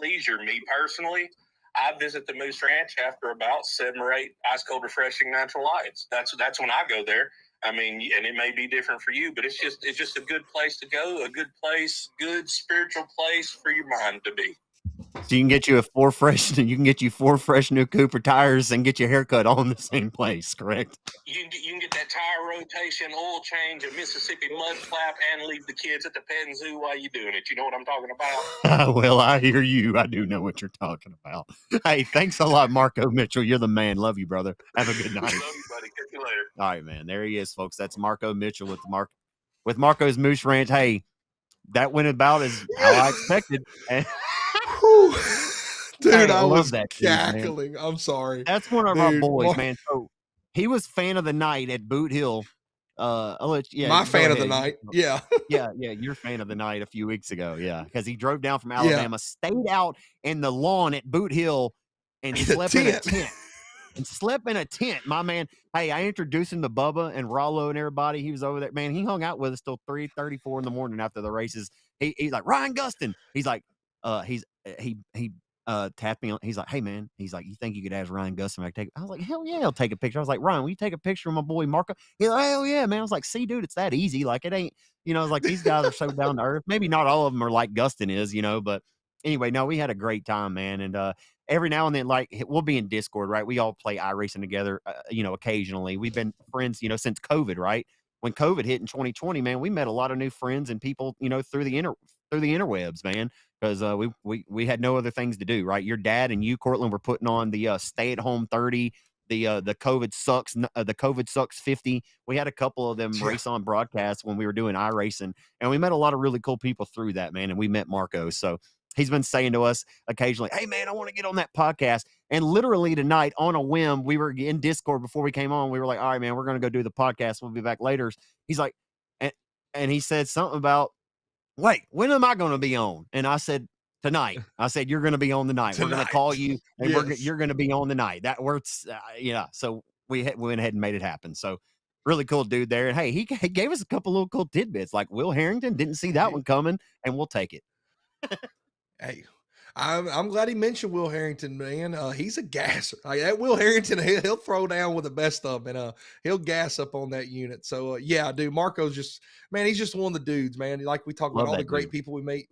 leisure. Me personally, I visit the Moose Ranch after about 7 or 8 ice cold refreshing natural lights. That's when I go there. I mean, and it may be different for you, but it's just a good place to go, a good place, good spiritual place for your mind to be. So you can get you 4 fresh new Cooper tires and get your haircut all in the same place, correct? You can get that tire rotation, oil change, a Mississippi mud flap, and leave the kids at the petting zoo while you're doing it. You know what I'm talking about? Well, I hear you. I do know what you're talking about. Hey, thanks a lot, Marco Mitchell. You're the man. Love you, brother. Have a good night. Love you, buddy. Catch you later. All right, man. There he is, folks. That's Marco Mitchell with Marco's Moose Ranch. Hey, that went about as how I expected. Dude, hey, I was that cackling. Dude, I'm sorry. That's one of our boys, man. So he was fan of the night at Boothill. My fan of the night. Yeah. yeah, your fan of the night a few weeks ago. Yeah, because he drove down from Alabama, stayed out in the lawn at Boothill, and slept in a tent. And slept in a tent, my man. Hey, I introduced him to Bubba and Rollo and everybody. He was over there, man. He hung out with us till 3:34 in the morning after the races. He's like, Ryan Gustin. He's like, he tapped me on. He's like, hey man, he's like, you think you could ask Ryan Gustin? I take. I was like, hell yeah, I'll take a picture. I was like, Ryan, will you take a picture of my boy Marco? He's like, hell yeah, man. I was like, see, dude, it's that easy. Like it ain't. I was like, these guys are so down to earth. Maybe not all of them are like Gustin is, but anyway, no, we had a great time, man. And every now and then, like we'll be in Discord, right? We all play iRacing together, occasionally. We've been friends, since COVID, right? When COVID hit in 2020, man, we met a lot of new friends and people, through the interwebs, man, because we had no other things to do, right? Your dad and you, Cortland, were putting on the stay at home 30, the COVID sucks 50. We had a couple of them RaceON broadcasts when we were doing iRacing, and we met a lot of really cool people through that, man. And we met Marco, so he's been saying to us occasionally, hey man, I want to get on that podcast. And literally tonight, on a whim, we were in Discord before we came on. We were like, all right, man, we're going to go do the podcast. We'll be back later. He's like, and he said something about, wait, when am I going to be on? And I said, tonight. I said, you're going to be on the night. We're going to call you and you're going to be on the night. That works. Yeah. So we went ahead and made it happen. So really cool dude there. And hey, he gave us a couple little cool tidbits like Will Harrington. Didn't see that one coming, and we'll take it. Hey, I'm glad he mentioned Will Harrington, man. He's a gasser. Like that Will Harrington, he'll throw down with the best of them, and he'll gas up on that unit. So yeah, dude, Marco's just, man, he's just one of the dudes, man. Like we talk about all the great people we meet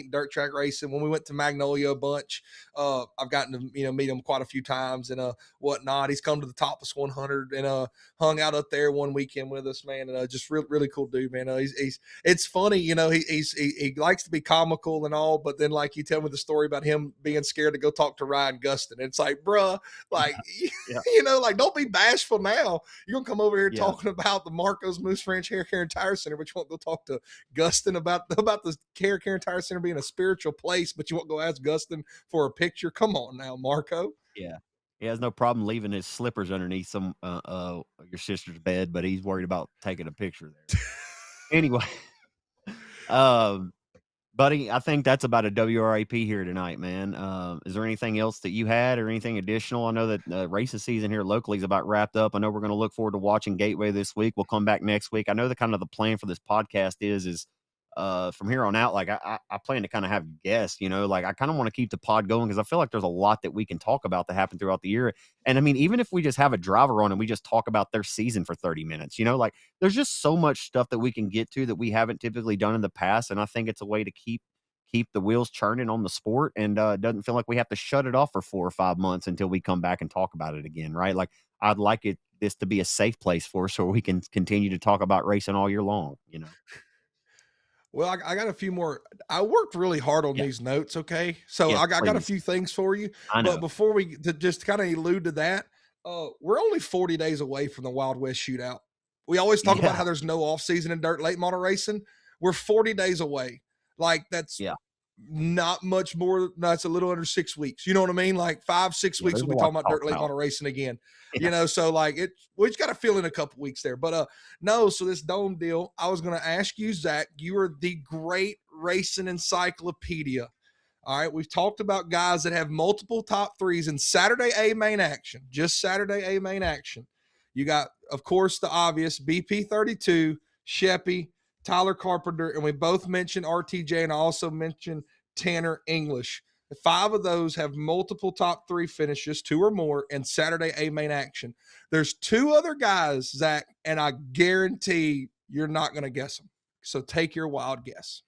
in dirt track racing. When we went to Magnolia a bunch, I've gotten to meet him quite a few times and whatnot. He's come to the Topless 100 and hung out up there one weekend with us, man. And just really cool dude, man. It's funny, he likes to be comical and all, but then like you tell me the story about him being scared to go talk to Ryan Gustin. It's like, bruh, like, like, don't be bashful now. You're going to come over here talking about the Marco's Moose Ranch Hair Care and Tire Center, but you won't go talk to Gustin about the Hair Care and Tire Center being a spiritual place, but you won't go ask Gustin for a picture. Come on now, Marco. Yeah. He has no problem leaving his slippers underneath some your sister's bed, but he's worried about taking a picture there. Anyway, buddy, I think that's about a WRAP here tonight, man. Is there anything else that you had or anything additional? I know that racing season here locally is about wrapped up. I know we're going to look forward to watching Gateway this week. We'll come back next week. I know the plan for this podcast is from here on out, like I plan to kind of have guests, like I kind of want to keep the pod going because I feel like there's a lot that we can talk about that happened throughout the year. And I mean, even if we just have a driver on and we just talk about their season for 30 minutes, like there's just so much stuff that we can get to that we haven't typically done in the past. And I think it's a way to keep the wheels churning on the sport, and it doesn't feel like we have to shut it off for 4 or 5 months until we come back and talk about it again. Right. Like I'd like this to be a safe place for us so we can continue to talk about racing all year long, Well, I got a few more. I worked really hard on these notes. Okay. So I got a few things for you, but before we just kind of allude to that, we're only 40 days away from the Wild West shootout. We always talk about how there's no off season in dirt late model racing. We're 40 days away. Like that's not much more. That's a little under 6 weeks. You know what I mean? Like 5-6 weeks, we'll be talking about dirt late model racing again. So like we just got to fill in a couple weeks there. But no, so this dome deal, I was going to ask you, Zach, you are the great racing encyclopedia. All right. We've talked about guys that have multiple top threes in Saturday A main action, just Saturday A main action. You got, of course, the obvious BP32, Sheppy, Tyler Carpenter, and we both mentioned RTJ, and I also mentioned Tanner English. 5 of those have multiple top 3 finishes, 2 or more, in Saturday A main action. There's 2 other guys, Zach, and I guarantee you're not going to guess them. So take your wild guess.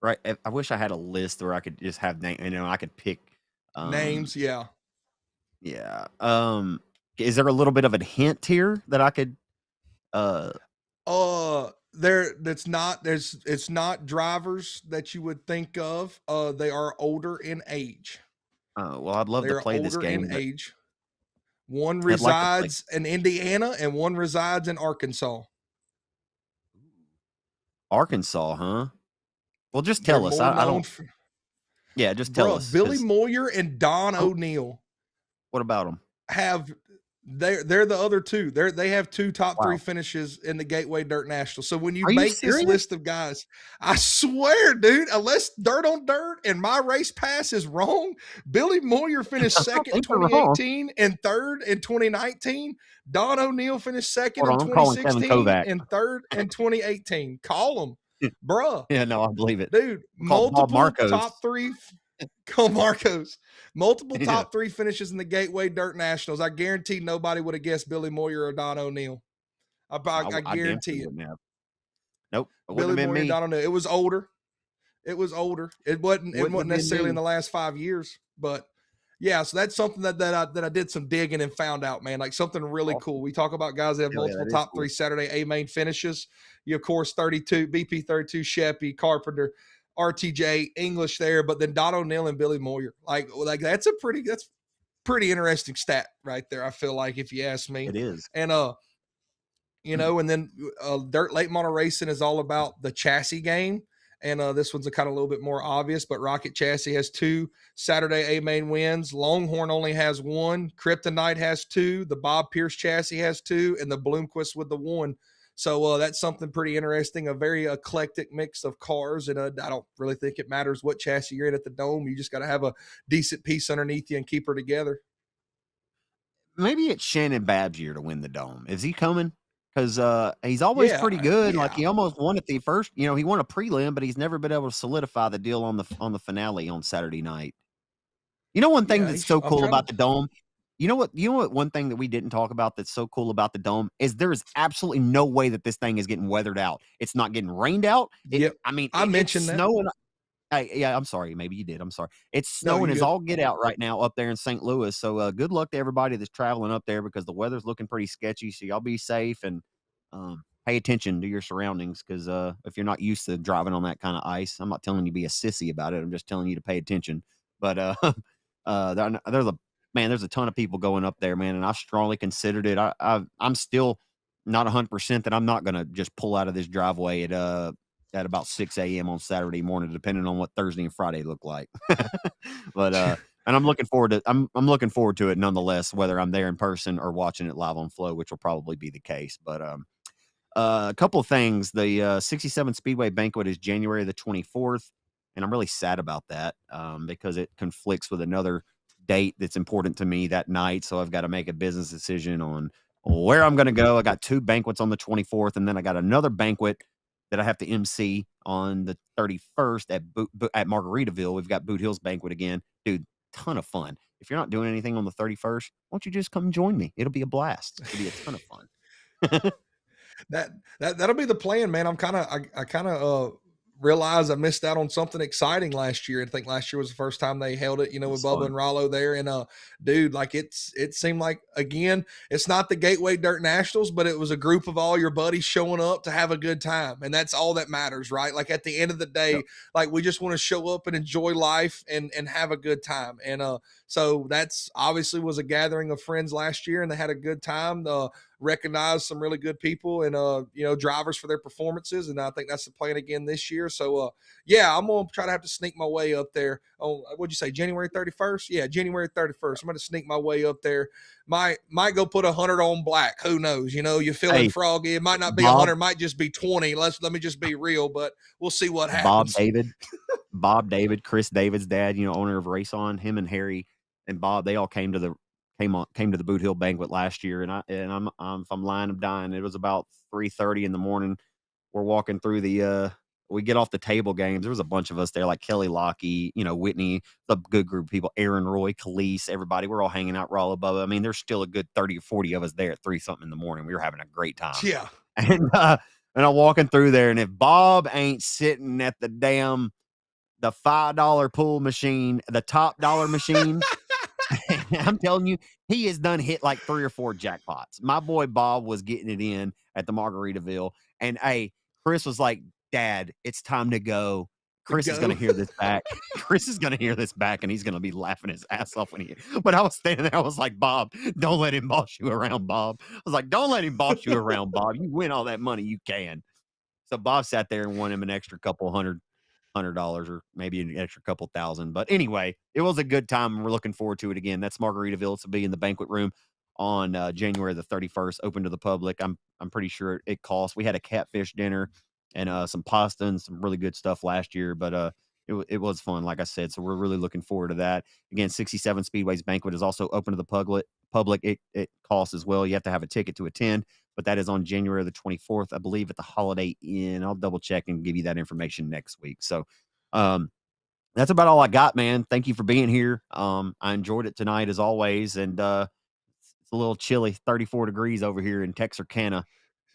Right. I wish I had a list where I could just have I could pick names. Yeah. Yeah. Is there a little bit of a hint here that I could it's not drivers that you would think of. They are older in age. Oh, well, I'd love to play this game. In age. One resides in Indiana and one resides in Arkansas. Arkansas, huh? Well, just tell us. I don't. Just tell us. Billy Moyer and Don O'Neill. What about them? They're the other two. They have two top three Wow. finishes in the Gateway Dirt National. So when you Are you make this serious? list of guys, I swear, dude, unless Dirt on Dirt and my race pass is wrong, Billy Moyer finished I don't second in think you're wrong. 2018 and third in 2019. Don O'Neill finished second Hold in on, I'm calling Kevin 2016 Kovac. and third in 2018. Call him, bruh. Yeah, no, I believe it. Dude, We'll call Bob multiple Marcos. top three. Call Marcos. Multiple Yeah. top three finishes in the Gateway Dirt Nationals. I guarantee nobody would have guessed Billy Moyer or Don O'Neill. I guarantee it. Have. Nope, it Billy wouldn't have Moyer, been me. Don O'Neill. It was older. It wasn't Wouldn't have necessarily been in the last 5 years, but yeah, so that's something that I did some digging and found out, man. Like something really Awesome. cool. We talk about guys that have Hell yeah, multiple that is top cool. three Saturday A main finishes. You of course 32 BP 32 Sheppy, Carpenter, RTJ, English there, but then Don O'Neill and Billy Moyer. Like that's pretty interesting stat right there. I feel like, if you ask me. It is. And you know, and then Dirt Late Model Racing is all about the chassis game. And this one's a kind of a little bit more obvious, but Rocket Chassis has 2 Saturday A main wins. Longhorn only has 1. Kryptonite has 2. The Bob Pierce chassis has 2, and the Bloomquist with the 1. So that's something pretty interesting. A very eclectic mix of cars, and I don't really think it matters what chassis you're in at the Dome. You just got to have a decent piece underneath you and keep her together. Maybe it's Shannon Babb's year to win the Dome. Is he coming? Because he's always pretty good. Yeah. Like he almost won at the first. You know, he won a prelim, but he's never been able to solidify the deal on the finale on Saturday night. You know, one thing Yeah, that's so I'm cool trying about to- the Dome. You know what? One thing that we didn't talk about that's so cool about the Dome is there is absolutely no way that this thing is getting weathered out. It's not getting rained out. Yep. I mean, I mentioned it's that. snowing. Yeah, I'm sorry. Maybe you did. I'm sorry. It's No, snowing you as good. all get out right now up there in St. Louis. So good luck to everybody that's traveling up there because the weather's looking pretty sketchy. So y'all be safe and pay attention to your surroundings because if you're not used to driving on that kind of ice, I'm not telling you to be a sissy about it. I'm just telling you to pay attention. But there's a ton of people going up there, man, and I've strongly considered it. I'm still not 100% that I'm not going to just pull out of this driveway at about 6 a.m. on Saturday morning, depending on what Thursday and Friday look like. But and I'm looking forward to it nonetheless, whether I'm there in person or watching it live on Flow, which will probably be the case. But a couple of things. The 67 Speedway Banquet is January the 24th, and I'm really sad about that because it conflicts with another date that's important to me that night. So I've got to make a business decision on where I'm going to go. I got 2 banquets on the 24th, and then I got another banquet that I have to MC on the 31st at Margaritaville. We've got Boothill's banquet again. Dude, ton of fun. If you're not doing anything on the 31st, why don't you just come join me? It'll be a blast. It'll be a ton of fun. That'll be the plan, man. I kind of realized I missed out on something exciting last year. I think last year was the first time they held it, you know, with Bubba fun. and Rollo there. And dude, like it seemed like, again, it's not the Gateway Dirt Nationals, but it was a group of all your buddies showing up to have a good time. And that's all that matters, right? Like at the end of the day, Yep. like we just want to show up and enjoy life and have a good time. And so that's obviously was a gathering of friends last year, and they had a good time. Recognized some really good people and you know, drivers for their performances, and I think that's the plan again this year. So yeah, I'm gonna try to have to sneak my way up there on, what'd you say, January 31st? Yeah, January 31st. I'm gonna sneak my way up there. Might go put 100 on black. Who knows? You know, you're feeling froggy. It might not be 100, might just be 20. Let me just be real, but we'll see what happens. Bob David, Chris David's dad, you know, owner of RaceON, him and Harry and Bob, they all came to the Boothill banquet last year, and I'm if I'm lying, I'm dying. It was about 3:30 in the morning. We're walking through we get off the table games. There was a bunch of us there, like Kelly Lockey, you know, Whitney, a good group of people, Aaron Roy, Khalees, everybody. We're all hanging out, Rollo, Bubba. I mean, there's still a good 30 or 40 of us there at 3-something in the morning. We were having a great time. Yeah. And I'm walking through there, and if Bob ain't sitting at the $5 pool machine, the top dollar machine, I'm telling you, he has done hit like 3 or 4 jackpots. My boy Bob was getting it in at the Margaritaville, and hey, Chris was like, "Dad, it's time to go." Chris is going to hear this back. Chris is going to hear this back, and he's going to be laughing his ass off when he. But I was standing there. I was like, "Bob, don't let him boss you around, Bob." I was like, "Don't let him boss you around, Bob. You win all that money, you can." So Bob sat there and won him an extra couple $100 or maybe an extra couple thousand. But anyway, it was a good time. And we're looking forward to it again. That's Margaritaville. It's to be in the banquet room. on January the 31st, open to the public. I'm pretty sure it costs. We had a catfish dinner and some pasta and some really good stuff last year, but it was fun, like I said. So we're really looking forward to that. Again, 67 Speedways banquet is also open to the public. It costs as well. You have to have a ticket to attend, but that is on January the 24th, I believe, at the Holiday Inn. I'll double check and give you that information next week. So, that's about all I got, man. Thank you for being here. I enjoyed it tonight as always, and it's a little chilly, 34 degrees over here in Texarkana,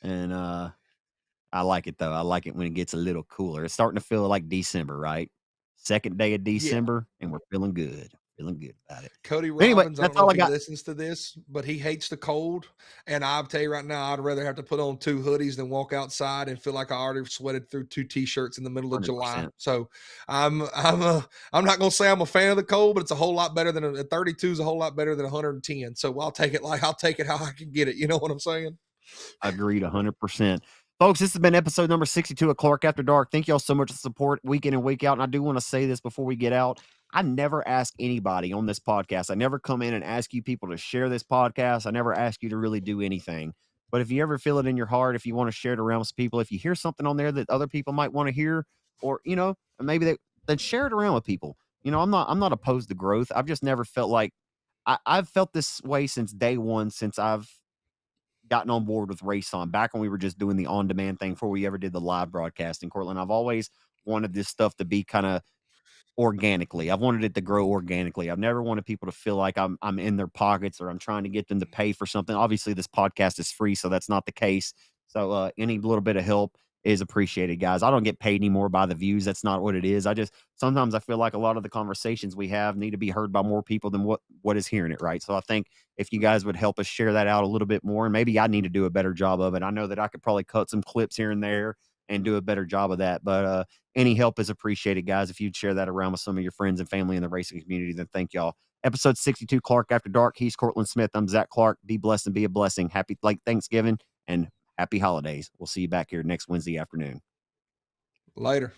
and I like it though. I like it when it gets a little cooler. It's starting to feel like December, right? Second day of Yeah. December, and we're feeling good. Feeling good about it. Cody But anyway, Robbins, I that's don't know all if I he got. listens to this, but he hates the cold. And I'll tell you right now, I'd rather have to put on 2 hoodies than walk outside and feel like I already sweated through 2 t-shirts in the middle of July. 100%. So I'm not gonna say I'm a fan of the cold, but it's a whole lot better than a 32 is a whole lot better than 110. So I'll take it how I can get it. You know what I'm saying? Agreed 100%. Folks, this has been episode number 62 of Clark After Dark. Thank y'all so much for the support week in and week out. And I do want to say this before we get out. I never ask anybody on this podcast. I never come in and ask you people to share this podcast. I never ask you to really do anything. But if you ever feel it in your heart, if you want to share it around with people, if you hear something on there that other people might want to hear, or maybe then share it around with people. I'm not opposed to growth. I've just never felt like I've felt this way since day one, since I've gotten on board with RaceON back when we were just doing the on-demand thing before we ever did the live broadcasting. Cortland, I've always wanted this stuff to be kind of organically. I've wanted it to grow organically. I've never wanted people to feel like I'm in their pockets or I'm trying to get them to pay for something. Obviously, this podcast is free, so that's not the case. So any little bit of help is appreciated, guys. I don't get paid anymore by the views. That's not what it is. Sometimes I feel like a lot of the conversations we have need to be heard by more people than what is hearing it, right? So I think if you guys would help us share that out a little bit more, and maybe I need to do a better job of it. I know that I could probably cut some clips here and there and do a better job of that, but any help is appreciated, guys. If you'd share that around with some of your friends and family in the racing community, then thank y'all. Episode 62, Clark After Dark. He's Cortland Smith. I'm Zach Clark. Be blessed and be a blessing. Happy Thanksgiving and happy holidays. We'll see you back here next Wednesday afternoon. Later.